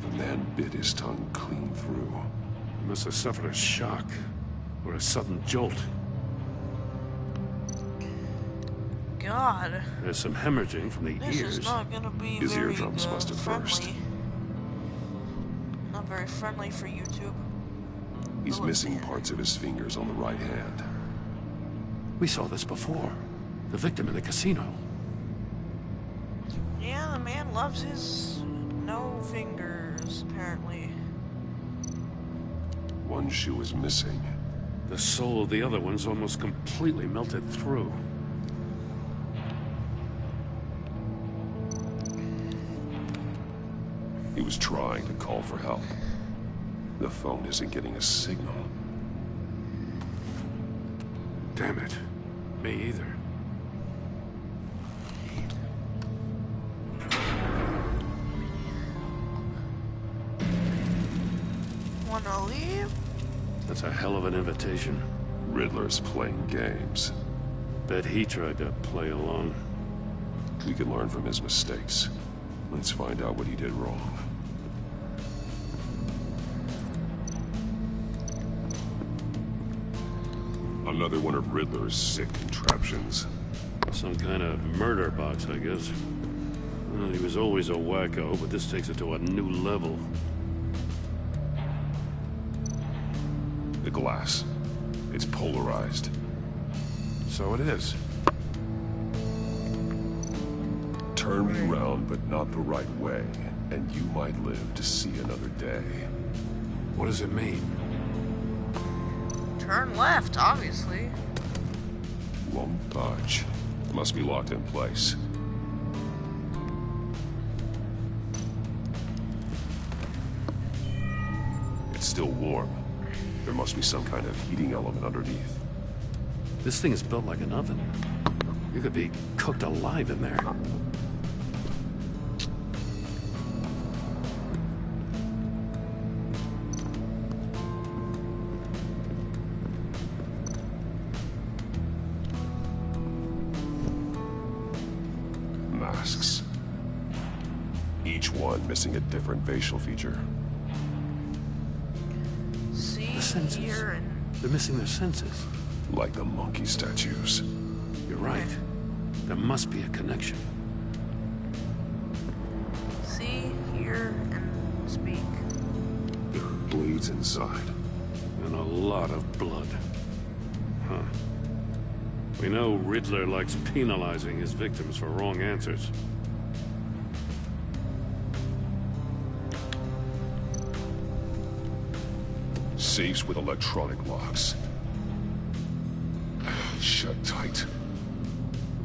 The man bit his tongue clean through. He must have suffered a shock, or a sudden jolt. God. There's some hemorrhaging from the This ears. is not gonna be His very eardrums busted first. Not very friendly for YouTube. He's missing parts of his fingers on the right hand. We saw this before. The victim in the casino. Yeah, the man loves his no fingers, apparently. One shoe is missing. The sole of the other one's almost completely melted through. He was trying to call for help. The phone isn't getting a signal. Damn it. Me either. Wanna leave? That's a hell of an invitation. Riddler's playing games. Bet he tried to play along. We can learn from his mistakes. Let's find out what he did wrong. Another one of Riddler's sick contraptions. Some kind of murder box, I guess. Well, he was always a wacko, but this takes it to a new level. The glass. It's polarized. So it is. Turn me around, but not the right way, and you might live to see another day. What does it mean? Turn left, obviously. Won't budge. Must be locked in place. It's still warm. There must be some kind of heating element underneath. This thing is built like an oven. You could be cooked alive in there. masks. Each one missing a different facial feature. See, The senses. here and They're missing their senses. Like the monkey statues. You're right. There must be a connection. see, hear, and speak. There are blades inside. And a lot of blood. Huh. We know Riddler likes penalizing his victims for wrong answers. Safes with electronic locks. Shut tight.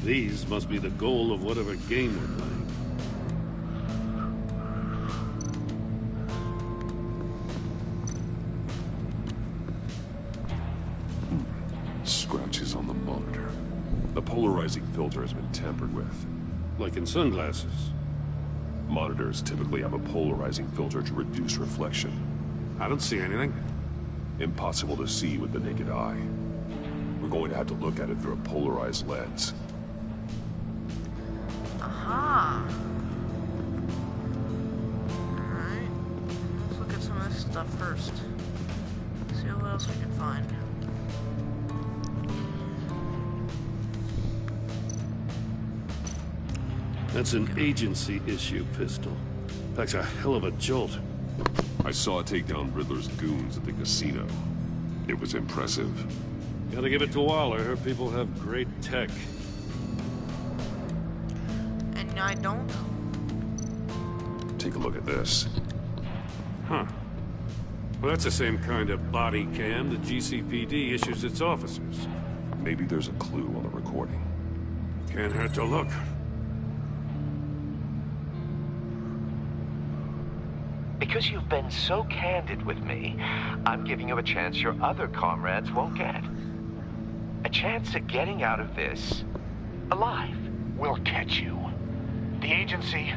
These must be the goal of whatever game we're playing. Scratches on the monitor. The polarizing filter has been tampered with. Like in sunglasses. Monitors typically have a polarizing filter to reduce reflection. I don't see anything. Impossible to see with the naked eye. We're going to have to look at it through a polarized lens. Aha. Alright. Let's look at some of this stuff first. See what else we can find. That's an agency issue pistol. Packs a hell of a jolt. I saw it take down Riddler's goons at the casino. It was impressive. Gotta give it to Waller. Her people have great tech. And I don't. Take a look at this. Huh. Well, that's the same kind of body cam the GCPD issues its officers. Maybe there's a clue on the recording. Can't hurt to look. Because you've been so candid with me, I'm giving you a chance your other comrades won't get. A chance at getting out of this alive. We'll catch you. The agency,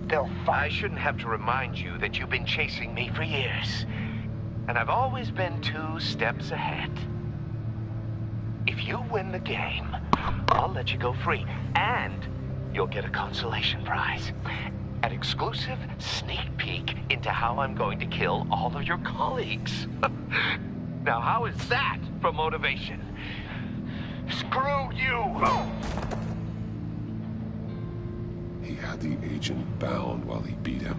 they'll find... I shouldn't have to remind you that you've been chasing me for years. And I've always been 2 steps ahead. If you win the game, I'll let you go free. And you'll get a consolation prize. An exclusive sneak peek into how I'm going to kill all of your colleagues. Now, how is that for motivation? Screw you! He had the agent bound while he beat him.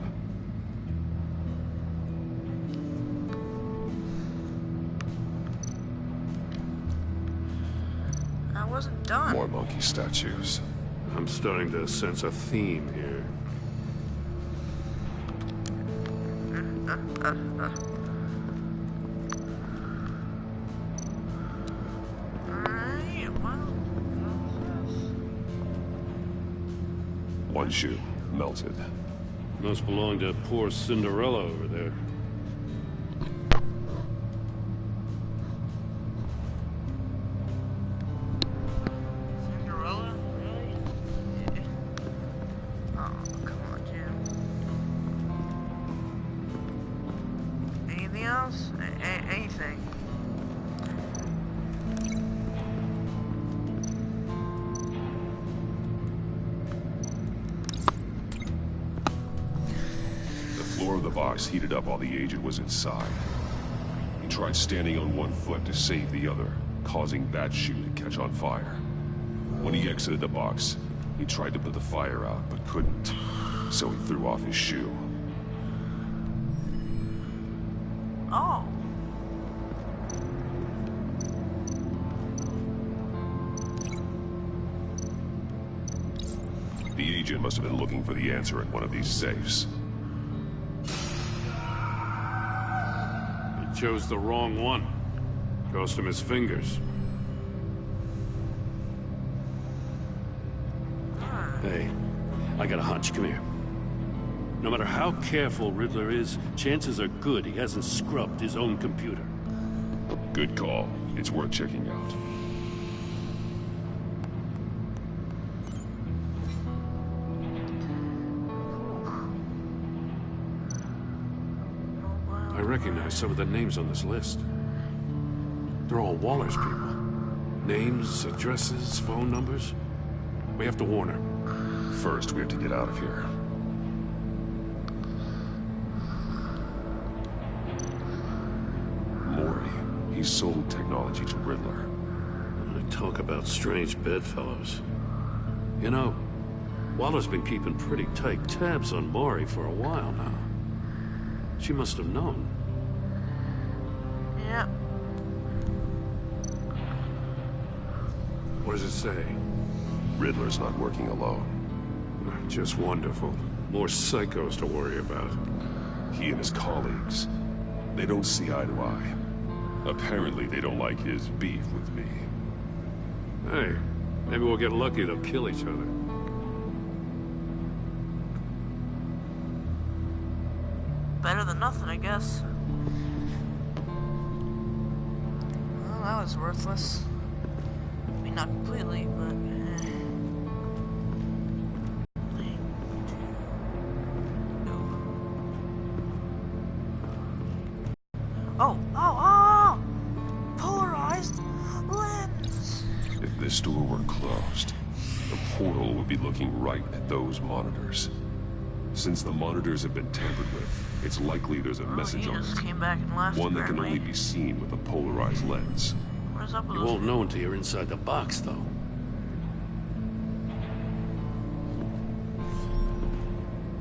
I wasn't done. More monkey statues. I'm starting to sense a theme here. Alright, well, One shoe, melted. Must belong to poor Cinderella over there. Cinderella? Really? Oh, come on, Jim. Anything else? Anything? The floor of the box heated up while the agent was inside. He tried standing on one foot to save the other, causing that shoe to catch on fire. When he exited the box, he tried to put the fire out, but couldn't, so he threw off his shoe. Oh. The agent must have been looking for the answer in one of these safes. He chose the wrong one. Cost him his fingers. Hey, I got a hunch. Come here. No matter how careful Riddler is, chances are good he hasn't scrubbed his own computer. Good call. It's worth checking out. I recognize some of the names on this list. They're all Waller's people. Names, addresses, phone numbers. We have to warn her. First, we have to get out of here. Mori, he sold technology to Riddler. Talk about strange bedfellows. You know, Waller's been keeping pretty tight tabs on Mori for a while now. She must have known. Yeah. What does it say? Riddler's not working alone. Just wonderful. More psychos to worry about. He and his colleagues, they don't see eye to eye. Apparently they don't like his beef with me. Hey, maybe we'll get lucky they'll kill each other. Better than nothing, I guess. Well, that was worthless. I mean, not completely, but... Oh! Polarized lens! If this door were closed, the portal would be looking right at those monitors. Since the monitors have been tampered with, it's likely there's a message on it. Came back and left, one that can only be seen with a polarized lens. What's up with You won't know until you're inside the box, though.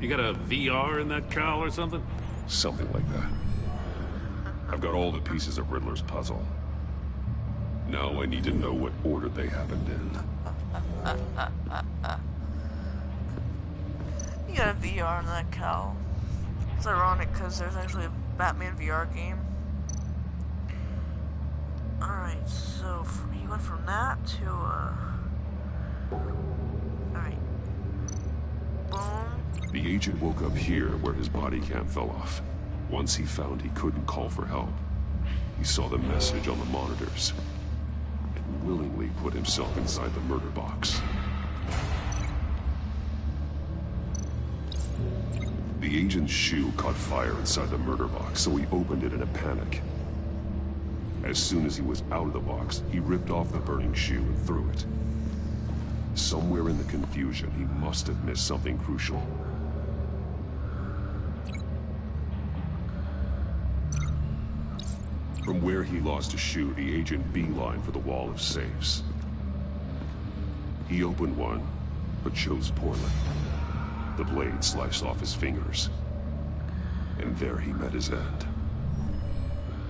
You got a VR in that cowl or something? Something like that. I've got all the pieces of Riddler's puzzle. Now I need to know what order they happened in. You got a VR in that cowl. It's ironic because there's actually a Batman VR game. Alright, so you went from that to, Alright. Boom. The agent woke up here where his body cam fell off. Once he found he couldn't call for help, he saw the message on the monitors and willingly put himself inside the murder box. The agent's shoe caught fire inside the murder box, so he opened it in a panic. As soon as he was out of the box, he ripped off the burning shoe and threw it. Somewhere in the confusion, he must have missed something crucial. From where he lost a shoe, the agent beelined for the wall of safes. He opened one, but chose poorly. The blade sliced off his fingers. And there he met his end.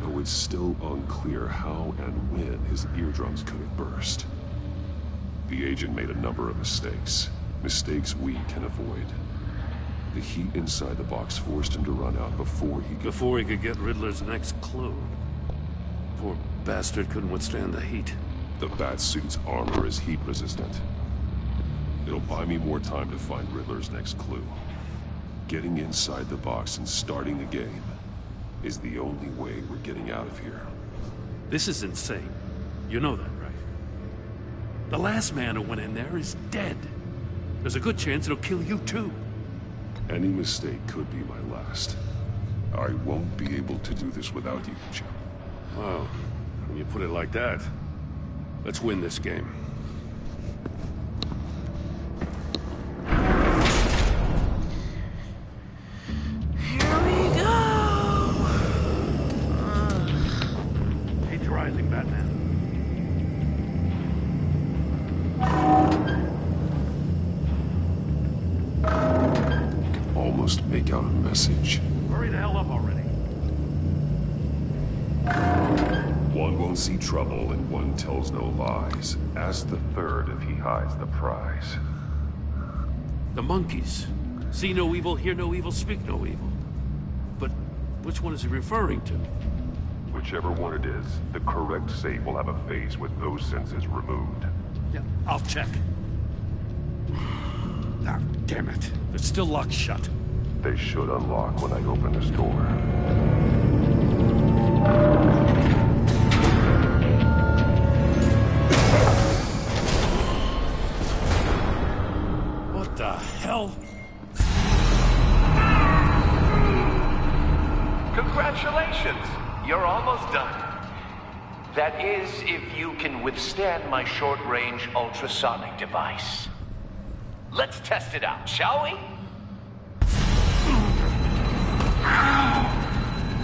Though it's still unclear how and when his eardrums could have burst. The agent made a number of mistakes. Mistakes we can avoid. The heat inside the box forced him to run out before he could get Riddler's next clue. Poor bastard couldn't withstand the heat. The Batsuit's armor is heat resistant. It'll buy me more time to find Riddler's next clue. Getting inside the box and starting the game is the only way we're getting out of here. This is insane. You know that, right? The last man who went in there is dead. There's a good chance it'll kill you too. Any mistake could be my last. I won't be able to do this without you, Jim. Well, when you put it like that, let's win this game. Here we go! He's rising, Batman. I can almost make out a message. Hurry the hell up already. One won't see trouble and one tells no lies. Ask the third if he hides the prize. The monkeys. See no evil, hear no evil, speak no evil. But which one is he referring to? Whichever one it is, the correct safe will have a face with those senses removed. Yeah, I'll check. Ah, damn it. They're still locked shut. They should unlock when I open this door. What the hell? Congratulations! You're almost done. That is, if you can withstand my short-range ultrasonic device. Let's test it out, shall we?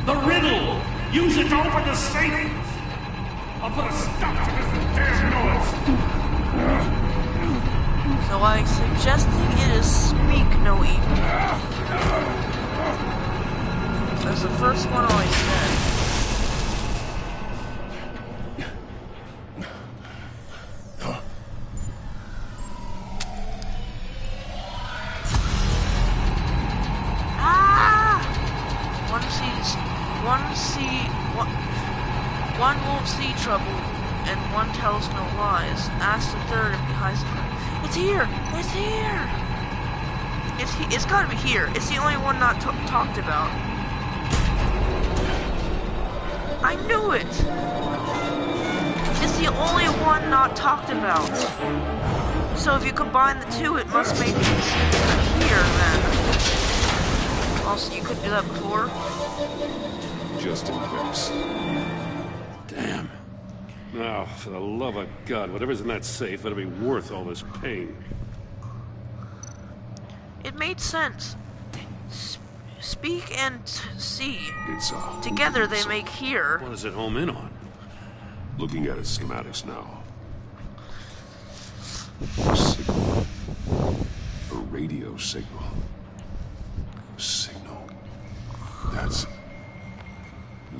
The riddle! Use it to open the safe! I'll put a stop to this damn noise! So I suggesting it is speak no evil. As the first one always said. One won't see trouble, and one tells no lies. Ask the third if he hides it. It's here! It's here! It's gotta be here. It's the only one not talked about. I knew it! It's the only one not talked about. So if you combine the two, it must make it here, then. Also, you couldn't do that before? Just in case. Damn. Now, for the love of God, whatever's in that safe better be worth all this pain. It made sense. Speak and see. It's together they make here. What does it home in on? Looking at its schematics now. A signal. A radio signal. A signal.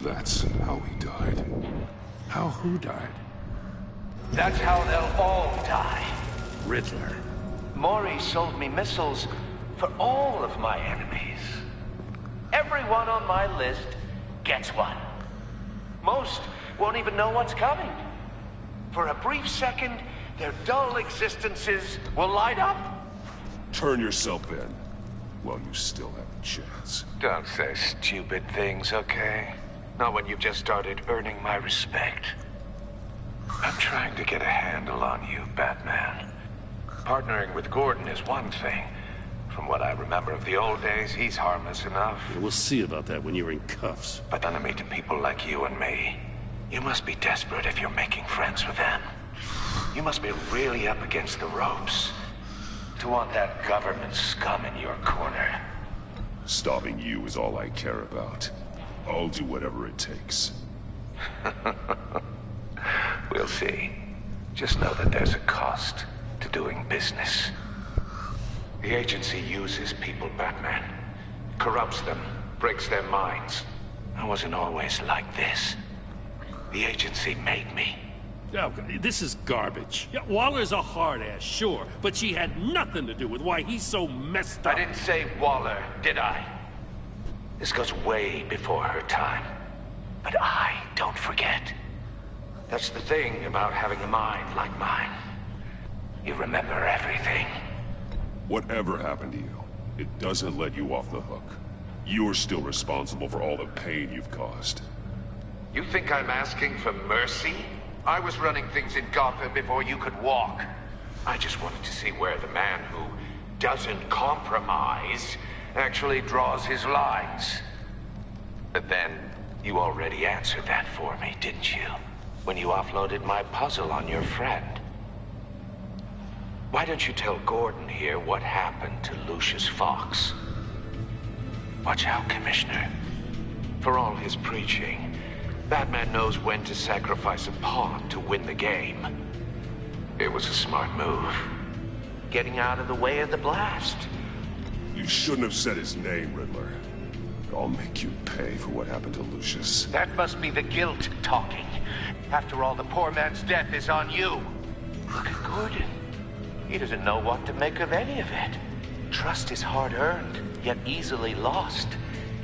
That's how he died. How who died? That's how they'll all die. Riddler. Maury sold me missiles for all of my enemies. Everyone on my list gets one. Most won't even know what's coming. For a brief second, their dull existences will light up. Turn yourself in while you still have a chance. Don't say stupid things, okay? Not when you've just started earning my respect. I'm trying to get a handle on you, Batman. Partnering with Gordon is one thing. From what I remember of the old days, he's harmless enough. Yeah, we'll see about that when you're in cuffs. But enemy to people like you and me, you must be desperate if you're making friends with them. You must be really up against the ropes to want that government scum in your corner. Stopping you is all I care about. I'll do whatever it takes. We'll see. Just know that there's a cost to doing business. The agency uses people, Batman. Corrupts them, breaks their minds. I wasn't always like this. The agency made me. Oh, this is garbage. Yeah, Waller's a hard-ass, sure, but she had nothing to do with why he's so messed up. I didn't say Waller, did I? This goes way before her time. But I don't forget. That's the thing about having a mind like mine. You remember everything. Whatever happened to you, it doesn't let you off the hook. You're still responsible for all the pain you've caused. You think I'm asking for mercy? I was running things in Gotham before you could walk. I just wanted to see where the man who doesn't compromise actually draws his lines. But then, you already answered that for me, didn't you? When you offloaded my puzzle on your friend. Why don't you tell Gordon here what happened to Lucius Fox? Watch out, Commissioner. For all his preaching, Batman knows when to sacrifice a pawn to win the game. It was a smart move. Getting out of the way of the blast. You shouldn't have said his name, Riddler. I'll make you pay for what happened to Lucius. That must be the guilt talking. After all, the poor man's death is on you. Look at Gordon. He doesn't know what to make of any of it. Trust is hard-earned, yet easily lost,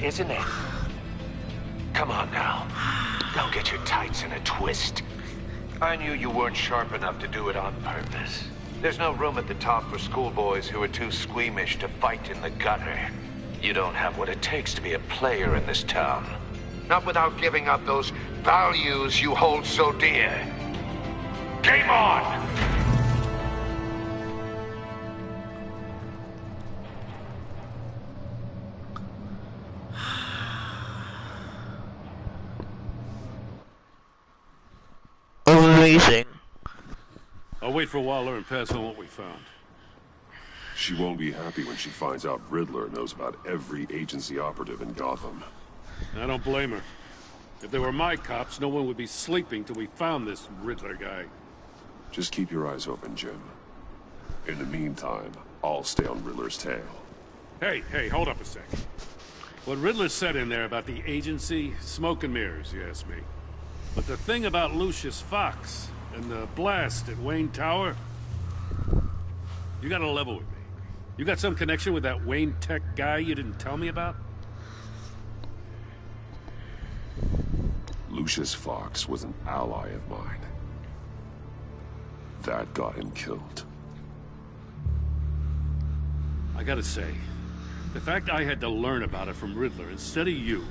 isn't it? Come on now. Don't get your tights in a twist. I knew you weren't sharp enough to do it on purpose. There's no room at the top for schoolboys who are too squeamish to fight in the gutter. You don't have what it takes to be a player in this town. Not without giving up those values you hold so dear. Game on! Amazing. I'll wait for Waller and pass on what we found. She won't be happy when she finds out Riddler knows about every agency operative in Gotham. I don't blame her. If they were my cops, no one would be sleeping till we found this Riddler guy. Just keep your eyes open, Jim. In the meantime, I'll stay on Riddler's tail. Hey, hold up a sec. What Riddler said in there about the agency, smoke and mirrors, you ask me. But the thing about Lucius Fox and the blast at Wayne Tower, you gotta level with me. You got some connection with that Wayne Tech guy you didn't tell me about? Lucius Fox was an ally of mine. That got him killed. I gotta say, the fact I had to learn about it from Riddler instead of you,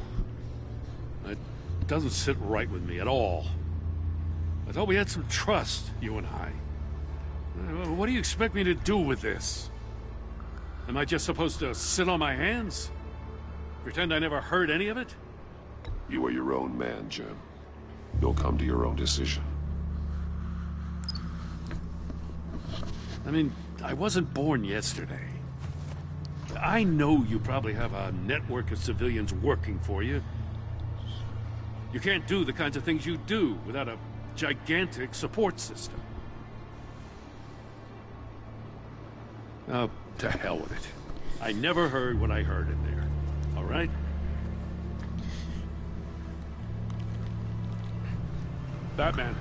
it doesn't sit right with me at all. I thought we had some trust, you and I. What do you expect me to do with this? Am I just supposed to sit on my hands? Pretend I never heard any of it? You are your own man, Jim. You'll come to your own decision. I mean, I wasn't born yesterday. I know you probably have a network of civilians working for you. You can't do the kinds of things you do without a gigantic support system. Oh, to hell with it. I never heard what I heard in there. All right? Batman.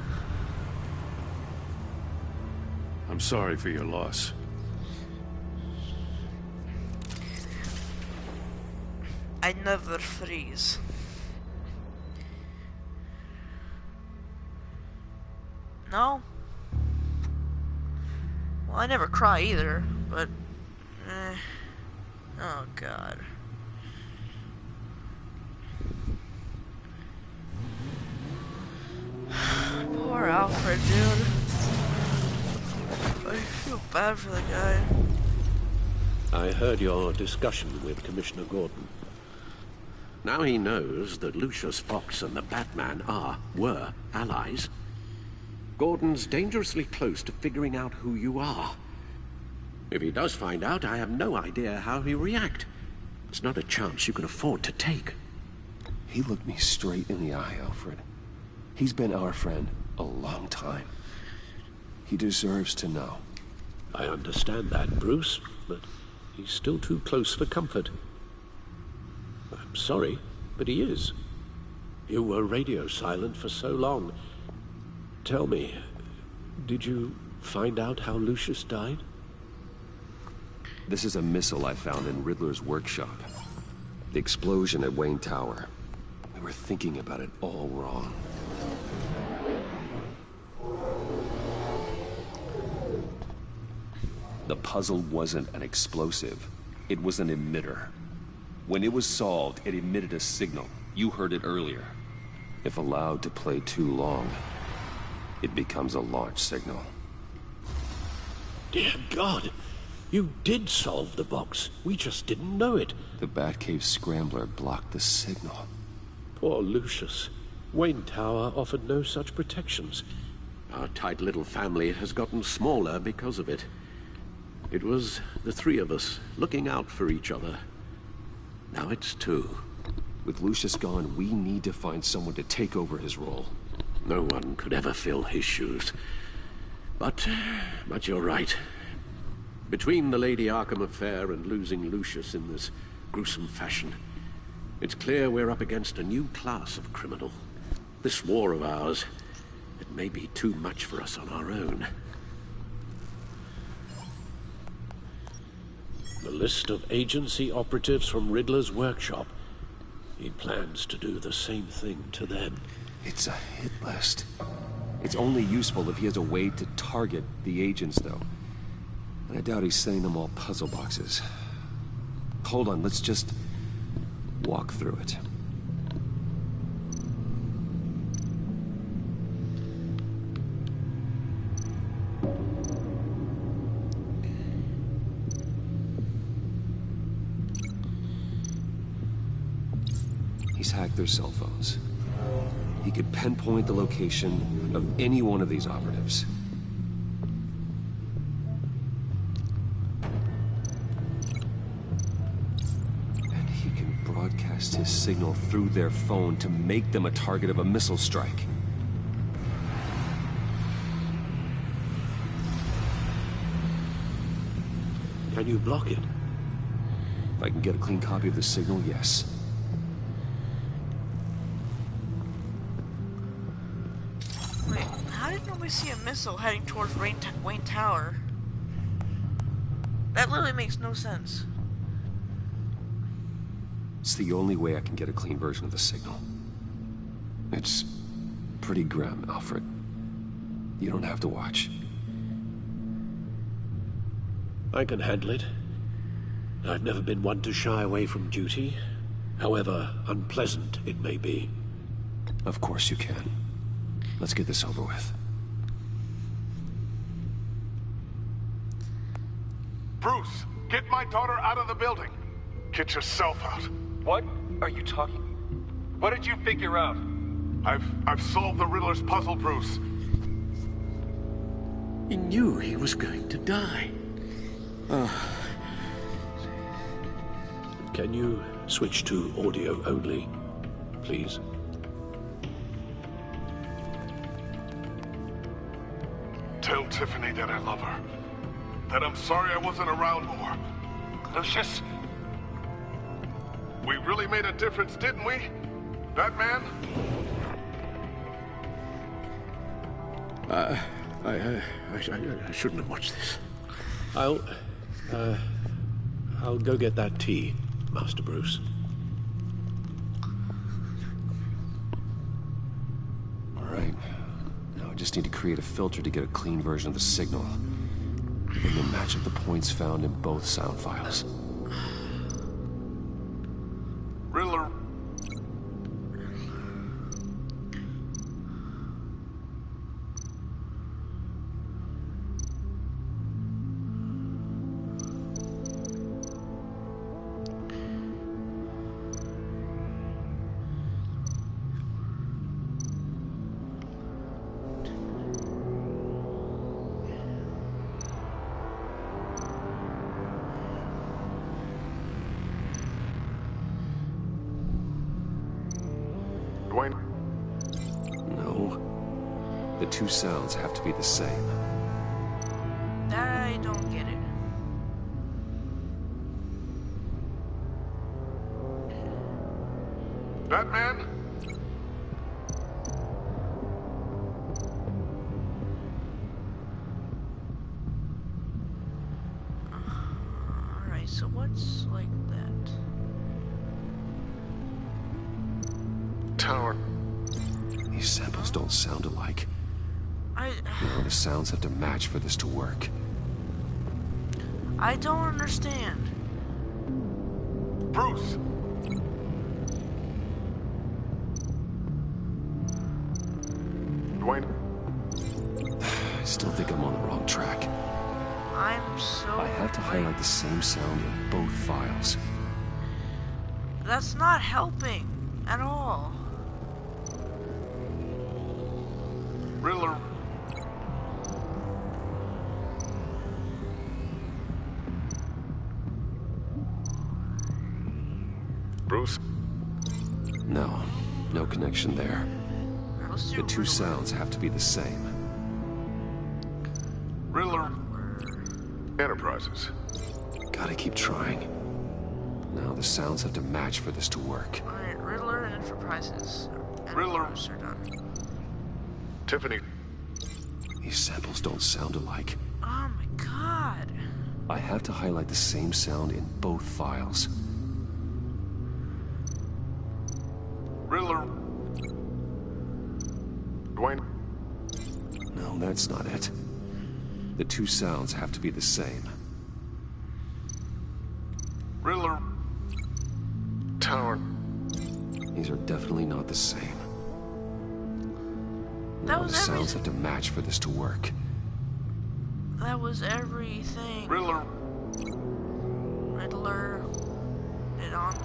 I'm sorry for your loss. I never freeze. No? Well, I never cry either, but... Oh, God. Poor Alfred, dude. I feel bad for the guy. I heard your discussion with Commissioner Gordon. Now he knows that Lucius Fox and the Batman were allies. Gordon's dangerously close to figuring out who you are. If he does find out, I have no idea how he'll react. It's not a chance you can afford to take. He looked me straight in the eye, Alfred. He's been our friend a long time. He deserves to know. I understand that, Bruce, but he's still too close for comfort. I'm sorry, but he is. You were radio silent for so long. Tell me, did you find out how Lucius died? This is a missile I found in Riddler's workshop. The explosion at Wayne Tower. We were thinking about it all wrong. The puzzle wasn't an explosive. It was an emitter. When it was solved, it emitted a signal. You heard it earlier. If allowed to play too long, it becomes a launch signal. Dear God! You did solve the box. We just didn't know it. The Batcave scrambler blocked the signal. Poor Lucius. Wayne Tower offered no such protections. Our tight little family has gotten smaller because of it. It was the three of us looking out for each other. Now it's two. With Lucius gone, we need to find someone to take over his role. No one could ever fill his shoes. But you're right. Between the Lady Arkham affair and losing Lucius in this gruesome fashion, it's clear we're up against a new class of criminal. This war of ours, it may be too much for us on our own. The list of agency operatives from Riddler's workshop. He plans to do the same thing to them. It's a hit list. It's only useful if he has a way to target the agents, though. And I doubt he's sending them all puzzle boxes. Hold on, let's just walk through it. He's hacked their cell phones. He could pinpoint the location of any one of these operatives. passed his signal through their phone to make them a target of a missile strike. Can you block it? If I can get a clean copy of the signal, yes. Wait, how did nobody see a missile heading towards Wayne Tower? That literally makes no sense. It's the only way I can get a clean version of the signal. It's pretty grim, Alfred. You don't have to watch. I can handle it. I've never been one to shy away from duty, however unpleasant it may be. Of course you can. Let's get this over with. Bruce, get my daughter out of the building. Get yourself out. What are you talking? What did you figure out? I've solved the Riddler's puzzle, Bruce. He knew he was going to die. Can you switch to audio only, please? Tell Tiffany that I love her. That I'm sorry I wasn't around more. Lucius, we really made a difference, didn't we? That man? I shouldn't have watched this. I'll go get that tea, Master Bruce. All right. Now I just need to create a filter to get a clean version of the signal. And then match up the points found in both sound files. Riddler. No. The two sounds have to be the same. I don't get it. That man? Alright, so what's like that? Tower. These samples don't sound alike. The sounds have to match for this to work. I don't understand. Bruce! Dwayne? I still think I'm on the wrong track. I'm so... I have to highlight the same sound in both files. That's not helping at all. Riddler. Bruce? No connection there. The two sounds have to be the same. Riddler. Enterprises. Gotta keep trying. Now the sounds have to match for this to work. Alright, Riddler and Enterprises. Riddler. Are done. Tiffany. These samples don't sound alike. Oh my god. I have to highlight the same sound in both files. Riddler. Dwayne. No, that's not it. The two sounds have to be the same. Riddler. Tower. These are definitely not the same. That the sounds have to match for this to work. That was everything. Riddler. Riddler. It on.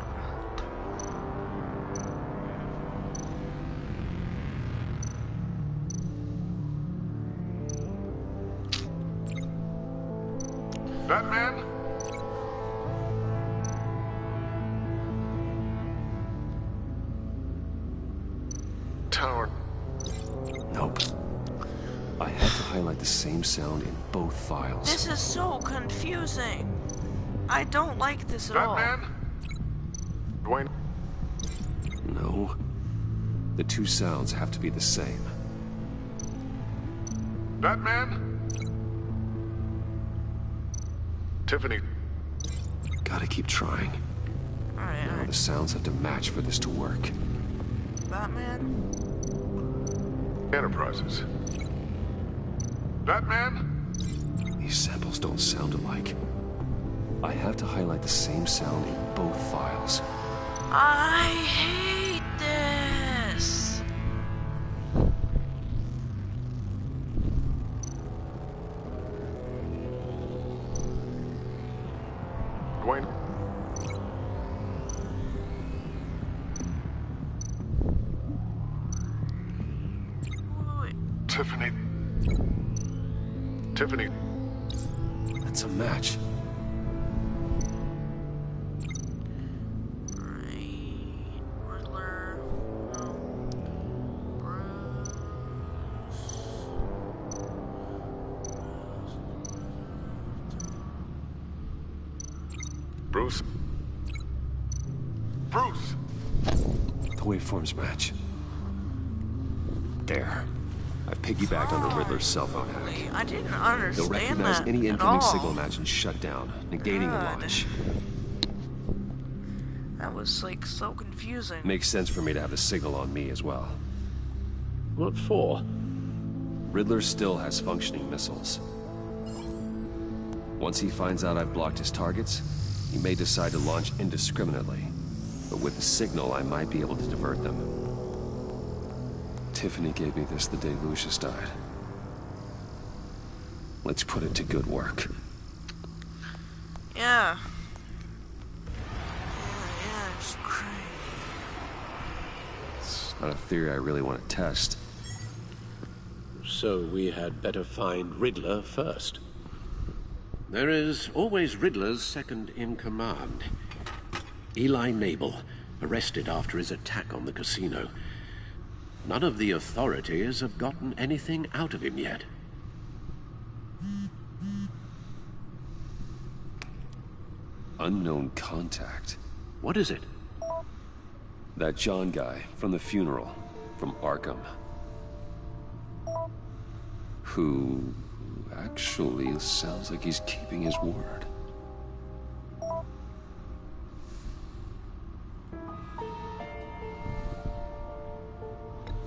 Batman? highlight the same sound in both files. This is so confusing. I don't like this at all. Batman? Dwayne? No. The two sounds have to be the same. Batman? Tiffany. Gotta keep trying. Alright. The sounds have to match for this to work. Batman? Enterprises. Batman? These samples don't sound alike. I have to highlight the same sound in both files. I hate this. Dwayne? Tiffany. Tiffany. That's a match. Riddler. Bruce. Bruce! The waveforms match. There. I've piggybacked on the Riddler's cell phone hack. I didn't understand They'll recognize that any at incoming all. signal match and shut down, negating the launch. That was like so confusing. Makes sense for me to have the signal on me as well. What for? Riddler still has functioning missiles. Once he finds out I've blocked his targets, he may decide to launch indiscriminately. But with the signal, I might be able to divert them. Tiffany gave me this the day Lucius died. Let's put it to good work. Yeah. Yeah, it's crazy. It's not a theory I really want to test. So we had better find Riddler first. There is always Riddler's second in command. Eli Nabel, arrested after his attack on the casino. None of the authorities have gotten anything out of him yet. Unknown contact. What is it? That John guy from the funeral, from Arkham. Who actually sounds like he's keeping his word.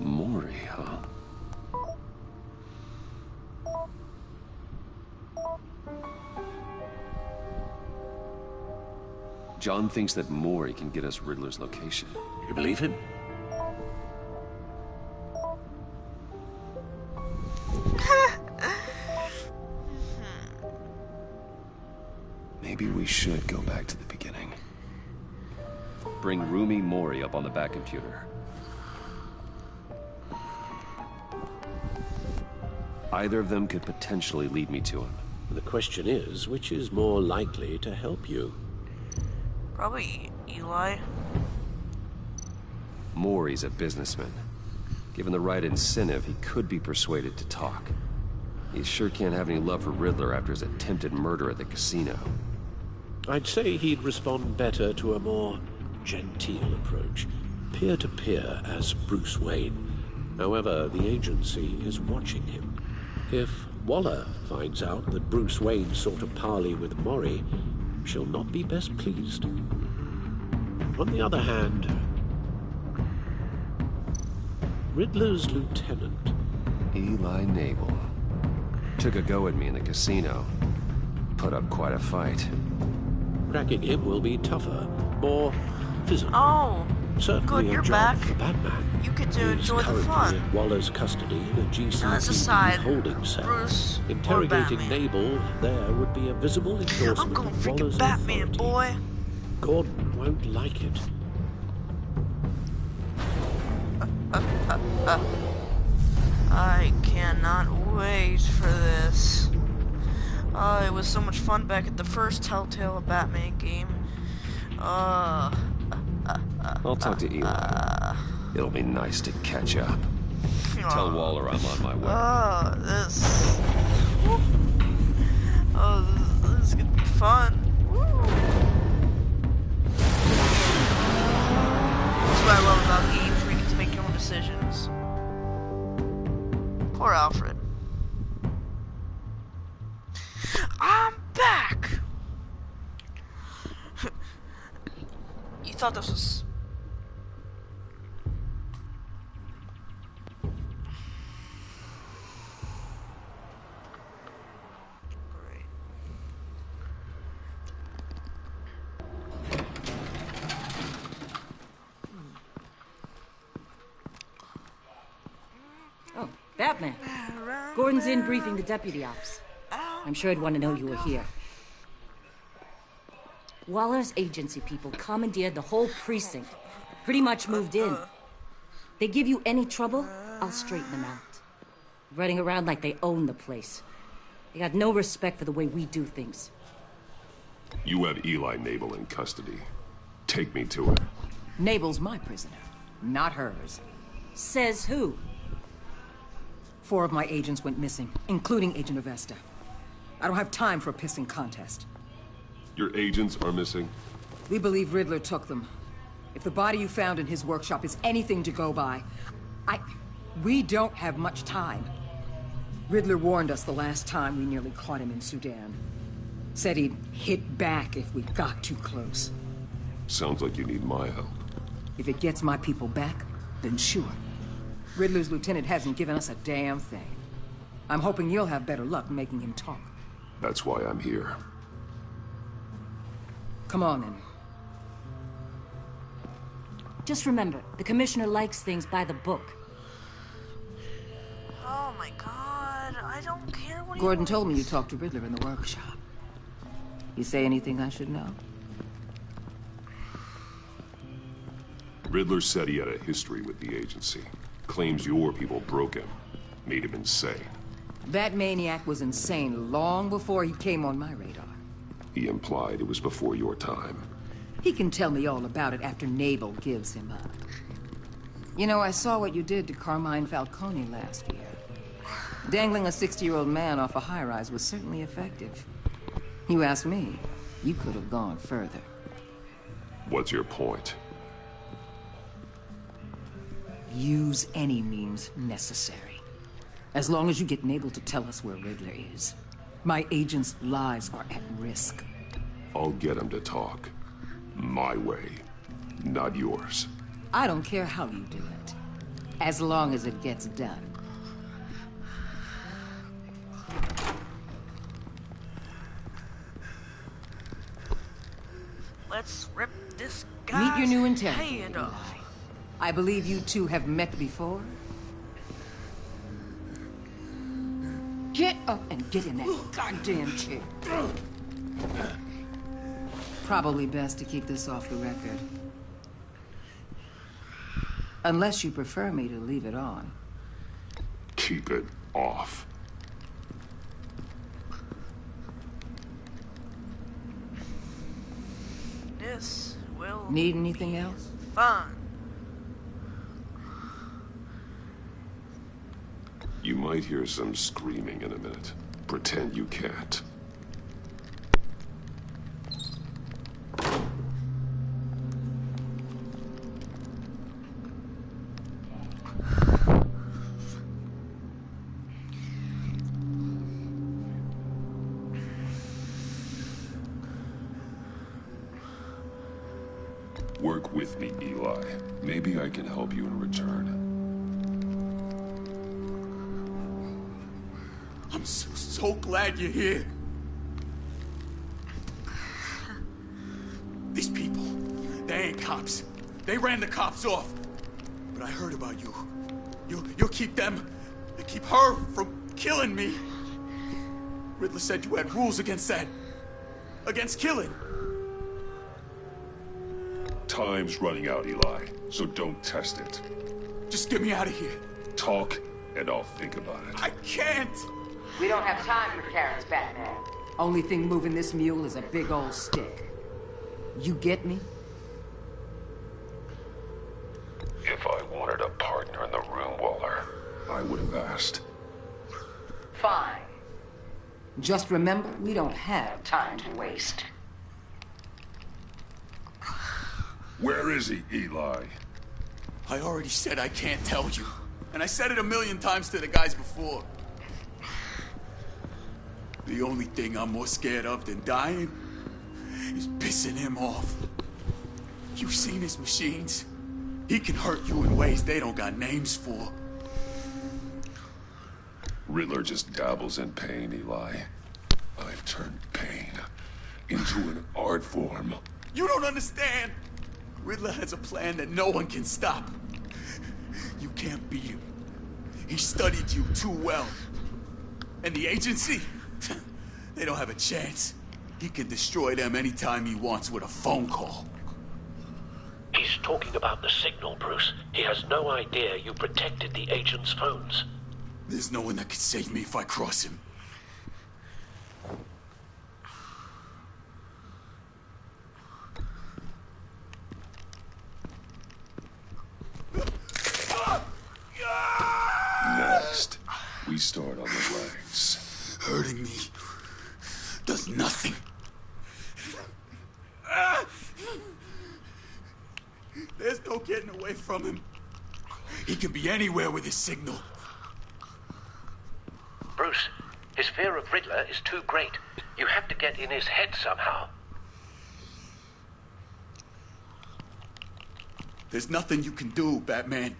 Mori, huh? John thinks that Mori can get us Riddler's location. You believe him? Maybe we should go back to the beginning. Bring Rumi Mori up on the back computer. Either of them could potentially lead me to him. The question is, which is more likely to help you? Probably Eli. Mori's a businessman. Given the right incentive, he could be persuaded to talk. He sure can't have any love for Riddler after his attempted murder at the casino. I'd say he'd respond better to a more genteel approach. Peer-to-peer as Bruce Wayne. However, the agency is watching him. If Waller finds out that Bruce Wayne sought a parley with Mori, she'll not be best pleased. On the other hand, Riddler's lieutenant, Eli Nabel, took a go at me in the casino. Put up quite a fight. Cracking him will be tougher, more physical. Oh, certainly good, you're a job back. for Batman. You get to enjoy the Currently fun. in Waller's custody in a Now, as a GCPD side, holding cell. Bruce or Interrogating Batman? Nabel there would be a visible endorsement I'm going of freaking Waller's Batman, authority. boy. Gordon won't like it. I cannot wait for this. Oh, it was so much fun back at the first Telltale Batman game. I'll talk to Eli. It'll be nice to catch up. Tell Waller I'm on my way. Oh, this It's gonna be fun. Woo. That's what I love about games where you get to make your own decisions. Poor Alfred. I'm back! You thought this was... Great. Oh, Batman. Gordon's in briefing the deputy ops. I'm sure I'd want to know you were here. Waller's agency people commandeered the whole precinct. Pretty much moved in. They give you any trouble, I'll straighten them out. Running around like they own the place. They got no respect for the way we do things. You have Eli Nabel in custody. Take me to it. Nabel's my prisoner, not hers. Says who? 4 of my agents went missing, including Agent Avesta. I don't have time for a pissing contest. Your agents are missing? We believe Riddler took them. If the body you found in his workshop is anything to go by, we don't have much time. Riddler warned us the last time we nearly caught him in Sudan. Said he'd hit back if we got too close. Sounds like you need my help. If it gets my people back, then sure. Riddler's lieutenant hasn't given us a damn thing. I'm hoping you'll have better luck making him talk. That's why I'm here. Come on, then. Just remember, the commissioner likes things by the book. Oh my god, I don't care what Gordon told me you talked to Riddler in the workshop. You say anything I should know? Riddler said he had a history with the agency. Claims your people broke him. Made him insane. That maniac was insane long before he came on my radar. He implied it was before your time. He can tell me all about it after Nabel gives him up. You know, I saw what you did to Carmine Falcone last year. Dangling a 60-year-old man off a high-rise was certainly effective. You ask me, you could have gone further. What's your point? Use any means necessary. As long as you get Nabel to tell us where Riddler is. My agents' lives are at risk. I'll get him to talk. My way, not yours. I don't care how you do it. As long as it gets done. Let's rip this guy's Meet your new interrogator, head off. Eli. I believe you two have met before. Get up and get in that goddamn chair. Probably best to keep this off the record. Unless you prefer me to leave it on. Keep it off. This will Need anything else? fun. You might hear some screaming in a minute. Pretend you can't. Work with me, Eli. Maybe I can help you in return. I'm so glad you're here. These people, they ain't cops. They ran the cops off. But I heard about you. You'll keep them, keep her from killing me. Riddler said you had rules against that. Against killing. Time's running out, Eli, so don't test it. Just get me out of here. Talk, and I'll think about it. I can't! We don't have time for carrots, Batman. Only thing moving this mule is a big old stick. You get me? If I wanted a partner in the room, Waller, I would have asked. Fine. Just remember, we don't have time to waste. Where is he, Eli? I already said I can't tell you. And I said it 1,000,000 times to the guys before. The only thing I'm more scared of than dying is pissing him off. You've seen his machines. He can hurt you in ways they don't got names for. Riddler just dabbles in pain, Eli. I've turned pain into an art form. You don't understand. Riddler has a plan that no one can stop. You can't beat him. He studied you too well. And the agency? They don't have a chance. He can destroy them anytime he wants with a phone call. He's talking about the signal, Bruce. He has no idea you protected the agent's phones. There's no one that can save me if I cross him. Next, we start on the legs. Hurting me does nothing. There's no getting away from him. He can be anywhere with his signal. Bruce, his fear of Riddler is too great. You have to get in his head somehow. There's nothing you can do, Batman.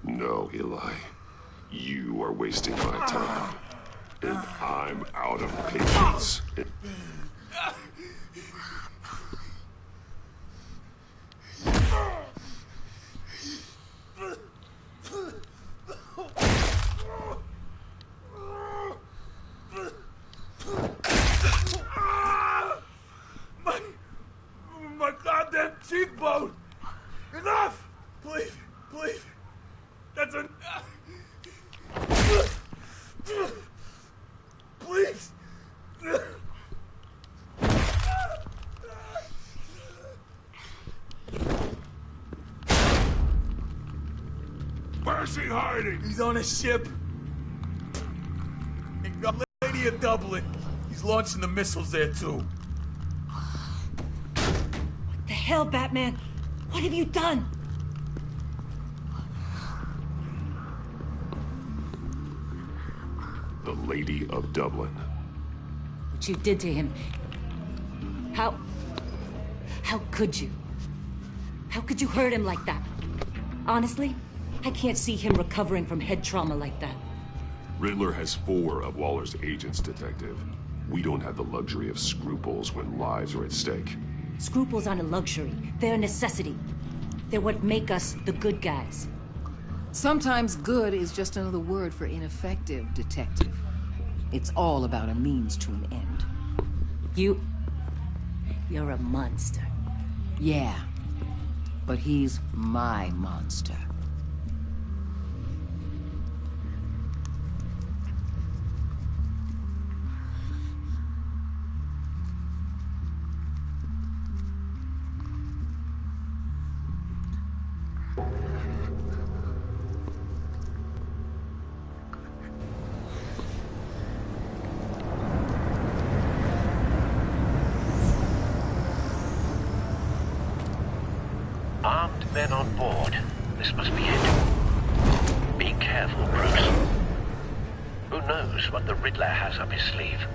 No, Eli. You are wasting my time. And I'm out of patience. My goddamn cheekbone! Enough! Please, please. That's a... Please! Where's he hiding? He's on a ship. In Lady of Dublin. He's launching the missiles there, too. What the hell, Batman? What have you done? The Lady of Dublin. What you did to him. How could you? How could you hurt him like that? Honestly, I can't see him recovering from head trauma like that. Riddler has 4 of Waller's agents, Detective. We don't have the luxury of scruples when lives are at stake. Scruples aren't a luxury. They're a necessity. They're what make us the good guys. Sometimes good is just another word for ineffective, Detective. It's all about a means to an end. You're a monster. Yeah, but he's my monster. Armed men on board. This must be it. Be careful, Bruce. Who knows what the Riddler has up his sleeve?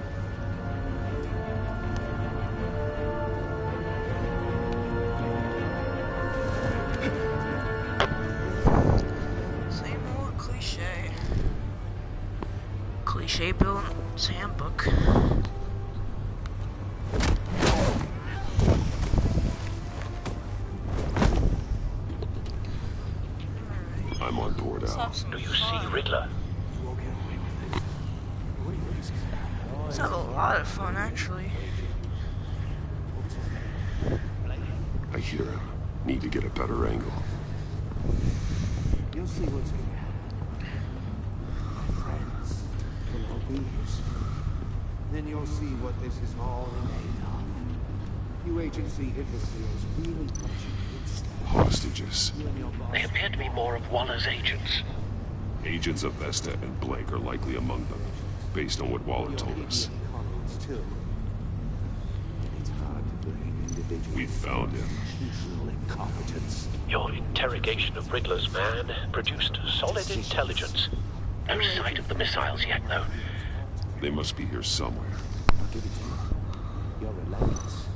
Same old cliche. Cliche Bill's handbook. I'm on board, Al. Do you see Riddler? Let's have a lot of fun, actually. I hear him. Need to get a better angle. You'll see what's going to happen. Friends will all be here soon. Then you'll see what this is all made of. You agency imbeciles really put you in Hostages. They appear to be more of Waller's agents. Agents of Vesta and Blake are likely among them. based on what Waller told us. We found him. Your interrogation of Riddler's man produced solid intelligence. No sight of the missiles yet, though. They must be here somewhere. I'll give it to you. You're relentless.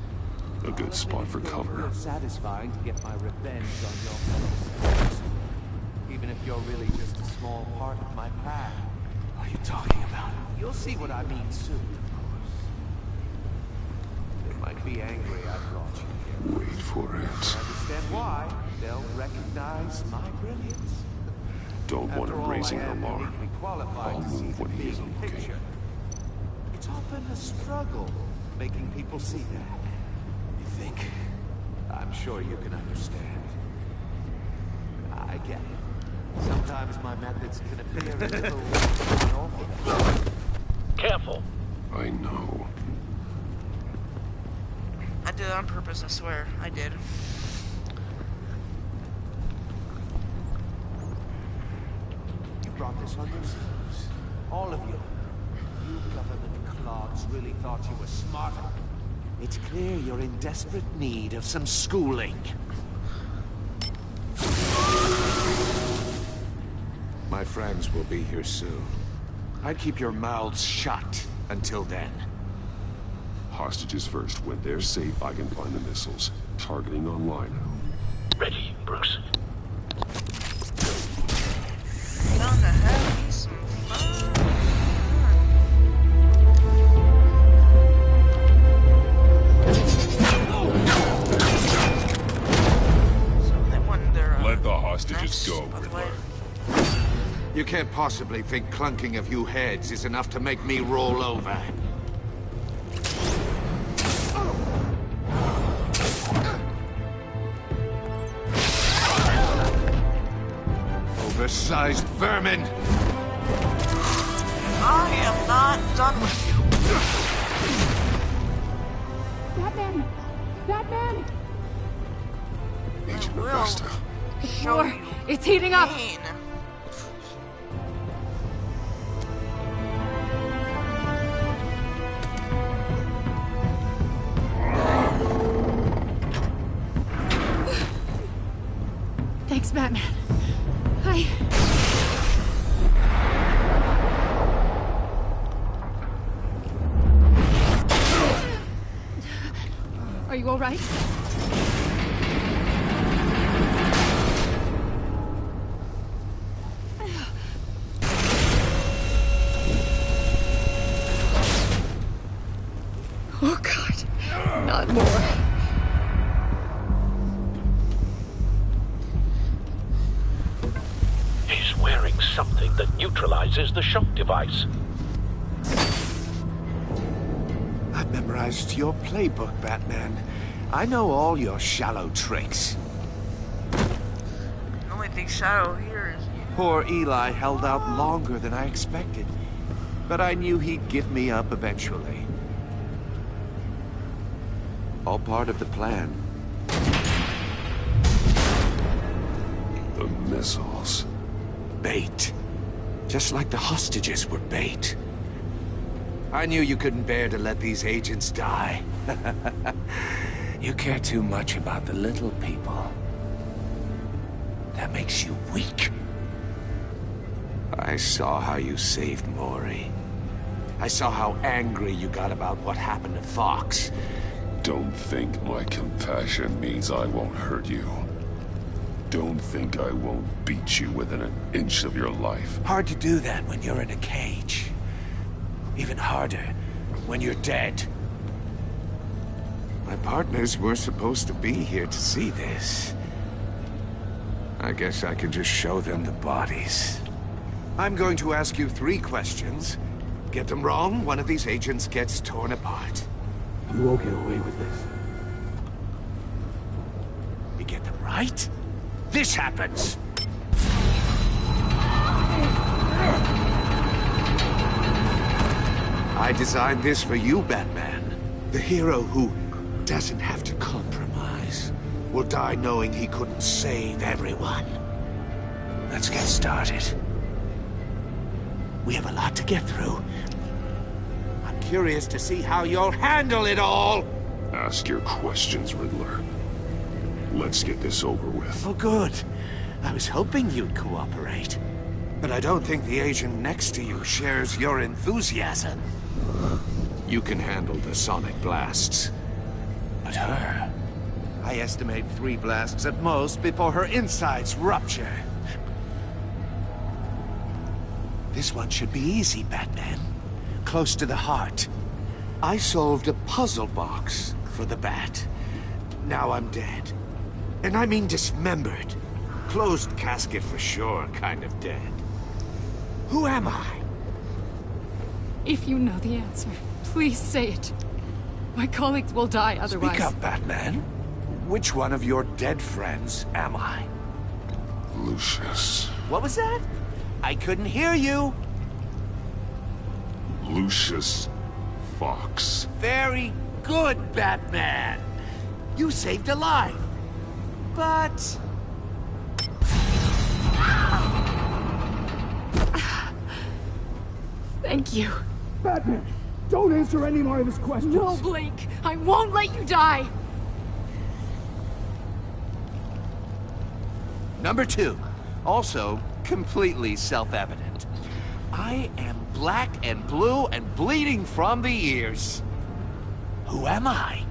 A good spot for cover. It's satisfying to get my revenge on your fellow. Even if you're really just a small part of my plan. What are you talking about? You'll see what I mean soon, of course. They might be angry I brought you here. Wait for it. I understand why. They'll recognize my brilliance. Don't want him After all, raising I an am alarm. uniquely qualified I'll to see move when the he big isn't looking. picture. It's often a struggle making people see that. You think? I'm sure you can understand. I get it. Sometimes my methods can appear a little unorthodox. Careful. I know. I did it on purpose, I swear. I did. You brought this on yourselves. All of you. You government clods really thought you were smarter. It's clear you're in desperate need of some schooling. My friends will be here soon. I'd keep your mouths shut until then. Hostages first. When they're safe, I can find the missiles. Targeting online. Ready, Bruce. Time to have me some fun. So they won their, Let the hostages next, go, by the way. Riddler. You can't possibly think clunking a few heads is enough to make me roll over. Oversized vermin! I am not done with you. Batman! Batman! Agent Will Augusta. show War, you it's heating up! pain. Thanks, Batman. Are you all right? Oh, God. Not more. He's wearing something that neutralizes the shock device. I've memorized your playbook, Batman. I know all your shallow tricks. The only thing Shadow here is you. Poor Eli held out longer than I expected. But I knew he'd give me up eventually. All part of the plan. The missiles. Bait. Just like the hostages were bait. I knew you couldn't bear to let these agents die. You care too much about the little people. That makes you weak. I saw how you saved Maury. I saw how angry you got about what happened to Fox. Don't think my compassion means I won't hurt you. Don't think I won't beat you within an inch of your life. Hard to do that when you're in a cage. Even harder when you're dead. My partners were supposed to be here to see this. I guess I can just show them the bodies. I'm going to ask you 3 questions. Get them wrong, one of these agents gets torn apart. You won't get away with this. You get them right, this happens. I designed this for you, Batman. The hero who doesn't have to compromise will die knowing he couldn't save everyone. Let's get started. We have a lot to get through. curious to see how you'll handle it all. Ask your questions, Riddler. Let's get this over with. Oh, good. I was hoping you'd cooperate. But I don't think the agent next to you shares your enthusiasm. You can handle the sonic blasts. But her... I estimate 3 blasts at most before her insides rupture. This one should be easy, Batman. Close to the heart. I solved a puzzle box for the Bat. Now I'm dead. And I mean dismembered. Closed casket for sure, kind of dead. Who am I? If you know the answer, please say it. My colleagues will die otherwise. Speak up, Batman. Which one of your dead friends am I? Lucius. What was that? I couldn't hear you. Lucius Fox. Very good, Batman. You saved a life. But... Thank you. Batman, don't answer any more of his questions. No, Blake. I won't let you die. Number 2. Also, completely self-evident. I am black and blue and bleeding from the ears. Who am I?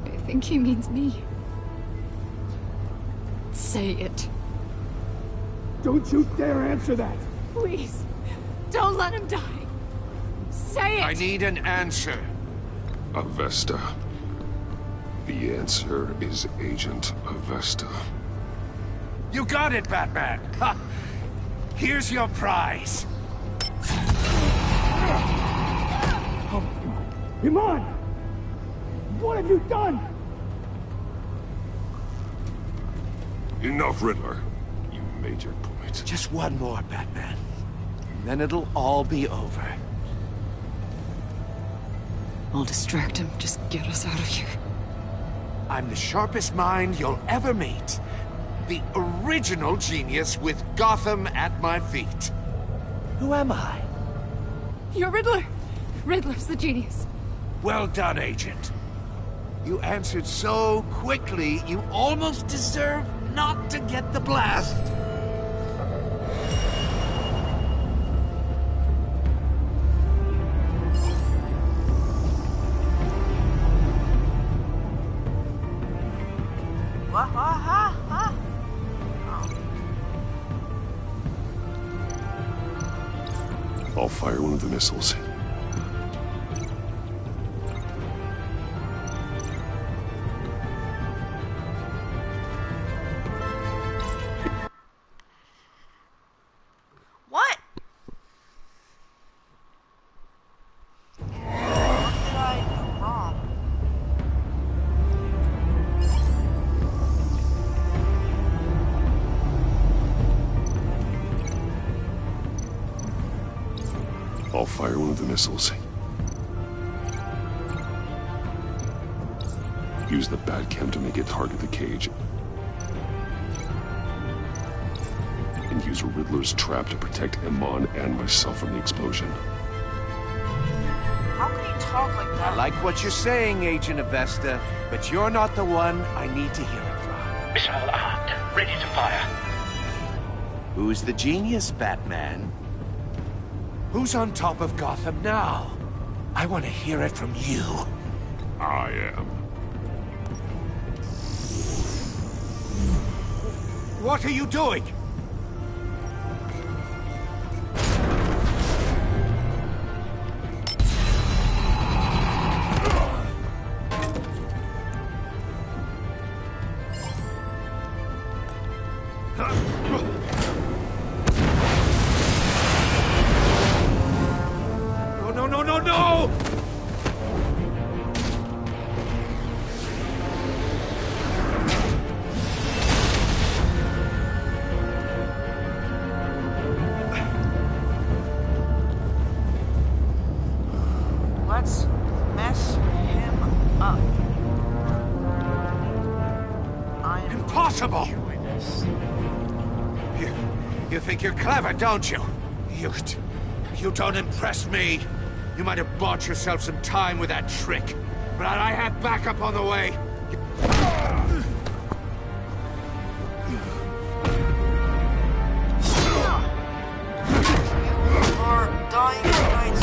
I think he means me. Say it. Don't you dare answer that! Please, don't let him die. Say it! I need an answer. Avesta. The answer is Agent Avesta. You got it, Batman! Ha! Here's your prize. Iman! What have you done? Enough, Riddler. You made your point. Just one more, Batman. And then it'll all be over. I'll distract him. Just get us out of here. I'm the sharpest mind you'll ever meet. The original genius with Gotham at my feet. Who am I? You're Riddler. Riddler's the genius. Well done, Agent. You answered so quickly, you almost deserve not to get the blast. I'll fire one of the missiles. What? What did I do wrong? I'll fire one of the missiles. Use the Batcam to make it target the cage. And use Riddler's trap to protect Iman and myself from the explosion. How can you talk like that? I like what you're saying, Agent Avesta, but you're not the one I need to hear it from. Missile armed, ready to fire. Who's the genius, Batman? Who's on top of Gotham now? I want to hear it from you. I am. What are you doing? No! Let's mess him up. Impossible! You think you're clever, don't you? You don't impress me. You might have bought yourself some time with that trick, but I have backup on the way. Are dying tonight.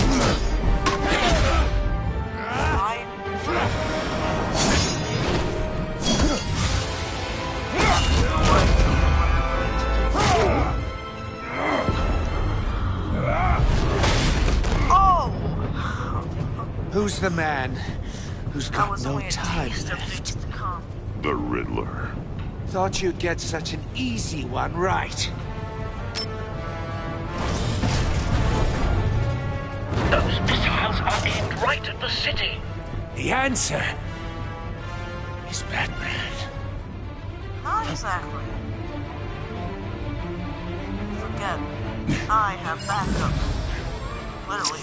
Who's the man who's got no time left? The Riddler. Thought you'd get such an easy one, right? Those missiles are aimed right at the city. The answer is Batman. Not exactly. Forget, I have backup. Literally.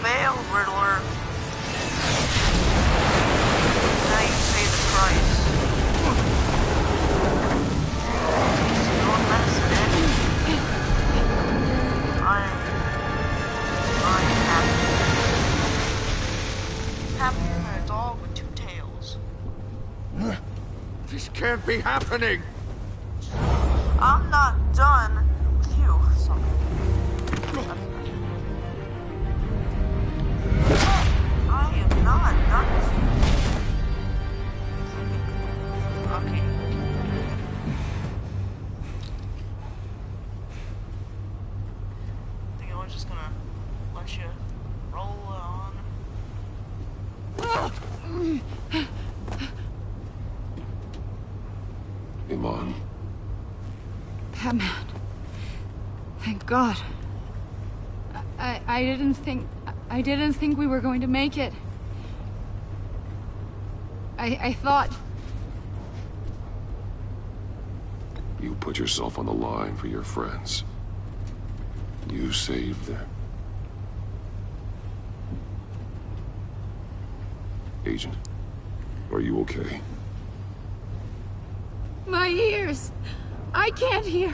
Fail, Riddler. Now you pay the price. Don't mess it, I'm happy. Happier than a dog with two tails. This can't be happening. I'm not done with you, so... I am not done with you. Okay. I think I was just gonna let you roll on. Iman. Batman. Thank God. I didn't think we were going to make it. I thought... You put yourself on the line for your friends. You saved them. Agent, are you okay? My ears! I can't hear!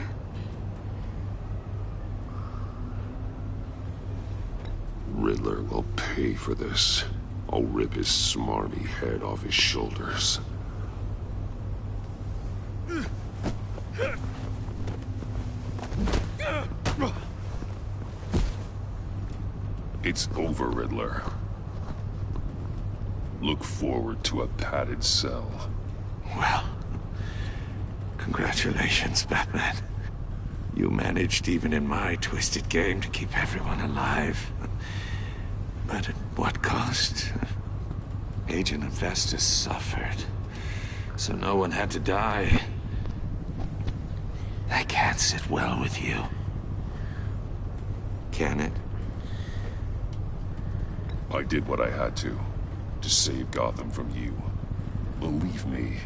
Riddler will pay for this. I'll rip his smarmy head off his shoulders. It's over, Riddler. Look forward to a padded cell. Well, congratulations, Batman. You managed, even in my twisted game, to keep everyone alive. But at what cost? Agent Hephaestus suffered, so no one had to die. That can't sit well with you. Can it? I did what I had to save Gotham from you. Believe me,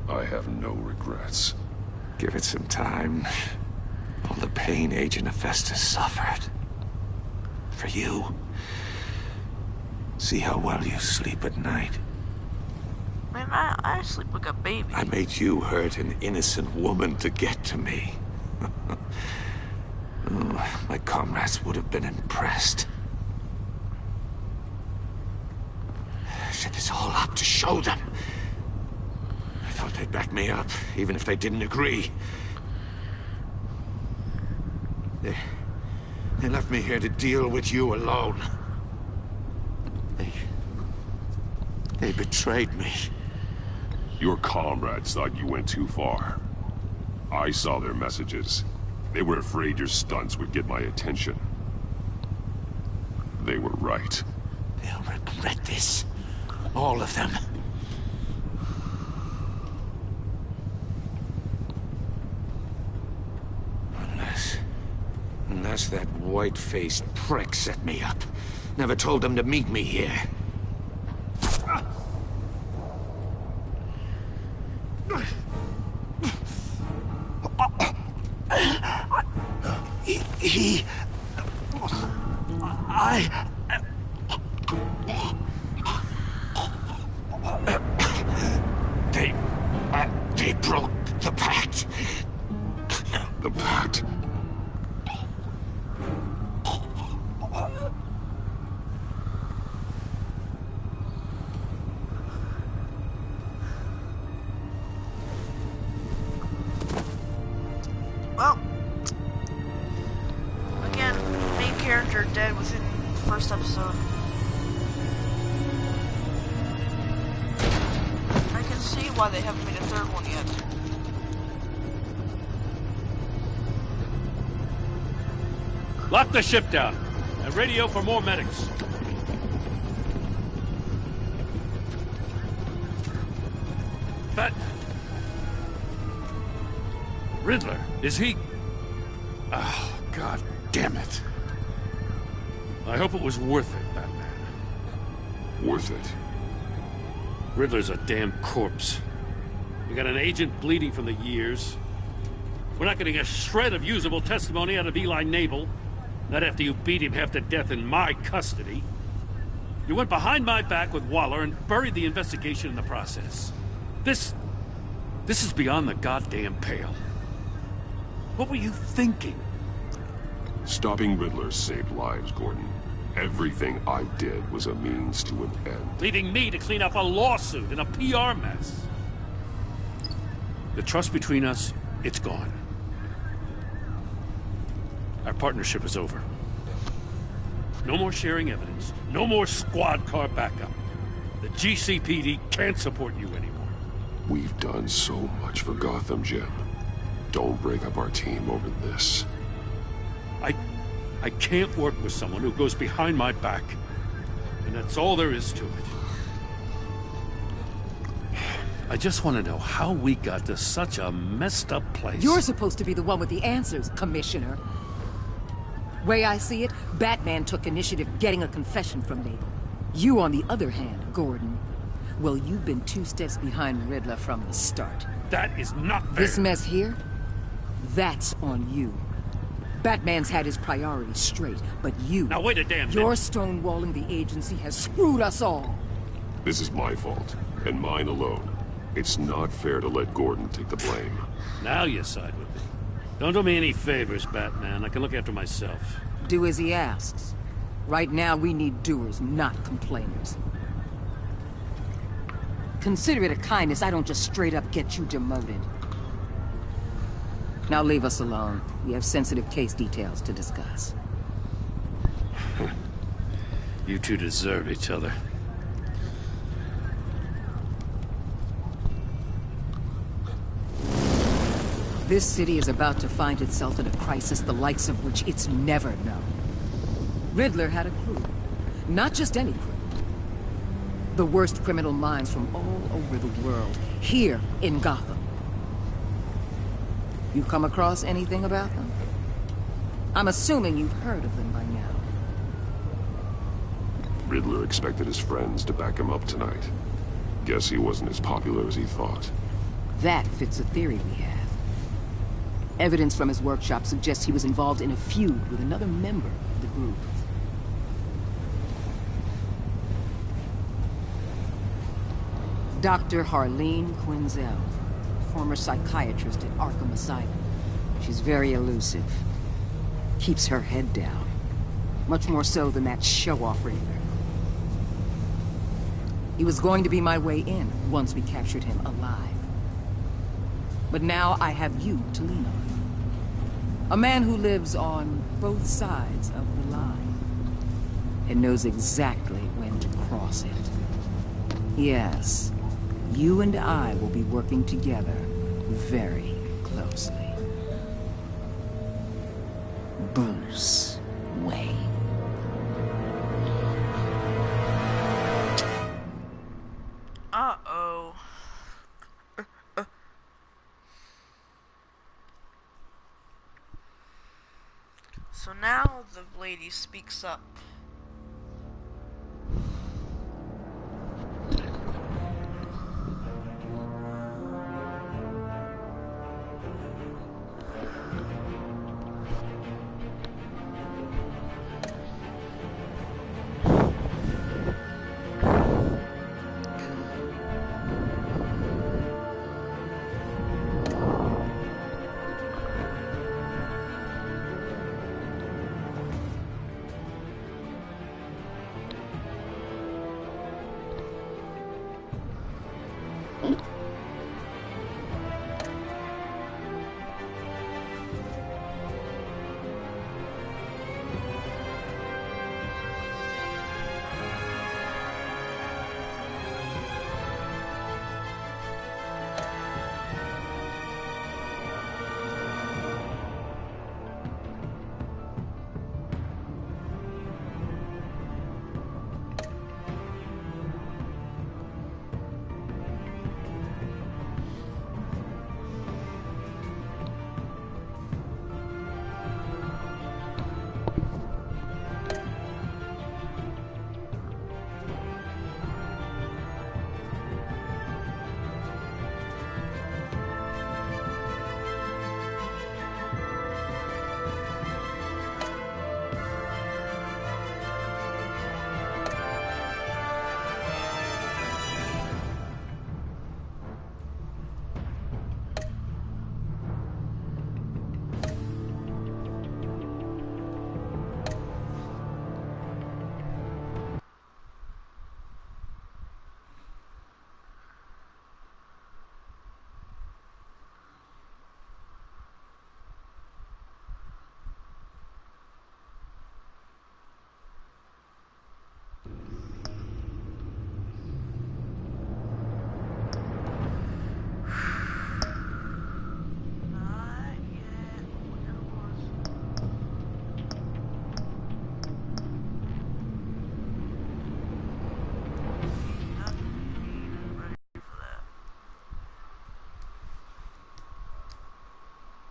I have no regrets. Give it some time. All the pain Agent Hephaestus suffered. For you. See how well you sleep at night. Man, I sleep like a baby. I made you hurt an innocent woman to get to me. Oh, my comrades would have been impressed. I set this all up to show them. I thought they'd back me up, even if they didn't agree. They left me here to deal with you alone. They betrayed me. Your comrades thought you went too far. I saw their messages. They were afraid your stunts would get my attention. They were right. They'll regret this. All of them. Unless that white-faced prick set me up. Never told them to meet me here. They broke the pact. The pact? Well, again, main character dead within the first episode. I can see why they haven't made a third one yet. Lock the ship down and radio for more medics. But Riddler, is he? Oh, God damn it. I hope it was worth it, Batman. Worth it? Riddler's a damn corpse. We got an agent bleeding from the years. We're not getting a shred of usable testimony out of Eli Nabel. Not after you beat him half to death in my custody. You went behind my back with Waller and buried the investigation in the process. This is beyond the goddamn pale. What were you thinking? Stopping Riddler saved lives, Gordon. Everything I did was a means to an end. Leaving me to clean up a lawsuit and a PR mess. The trust between us, it's gone. Our partnership is over. No more sharing evidence. No more squad car backup. The GCPD can't support you anymore. We've done so much for Gotham, Jim. Don't break up our team over this. I can't work with someone who goes behind my back. And that's all there is to it. I just want to know how we got to such a messed up place. You're supposed to be the one with the answers, Commissioner. Way I see it, Batman took initiative getting a confession from Nabel. You, on the other hand, Gordon, well, you've been 2 steps behind Riddler from the start. That is not fair. This mess here, that's on you. Batman's had his priorities straight, but you... Now wait a damn minute. Your stonewalling the agency has screwed us all. This is my fault, and mine alone. It's not fair to let Gordon take the blame. Now you side with me. Don't do me any favors, Batman. I can look after myself. Do as he asks. Right now, we need doers, not complainers. Consider it a kindness I don't just straight up get you demoted. Now leave us alone. We have sensitive case details to discuss. You two deserve each other. This city is about to find itself in a crisis the likes of which it's never known. Riddler had a crew. Not just any crew. The worst criminal minds from all over the world, here in Gotham. You come across anything about them? I'm assuming you've heard of them by now. Riddler expected his friends to back him up tonight. Guess he wasn't as popular as he thought. That fits a theory we have. Evidence from his workshop suggests he was involved in a feud with another member of the group. Dr. Harleen Quinzel, former psychiatrist at Arkham Asylum. She's very elusive. Keeps her head down. Much more so than that show-off Riddler. He was going to be my way in once we captured him alive. But now I have you to lean on. A man who lives on both sides of the line. And knows exactly when to cross it. Yes, you and I will be working together very closely. Bruce Wayne. Uh-oh. So now the lady speaks up.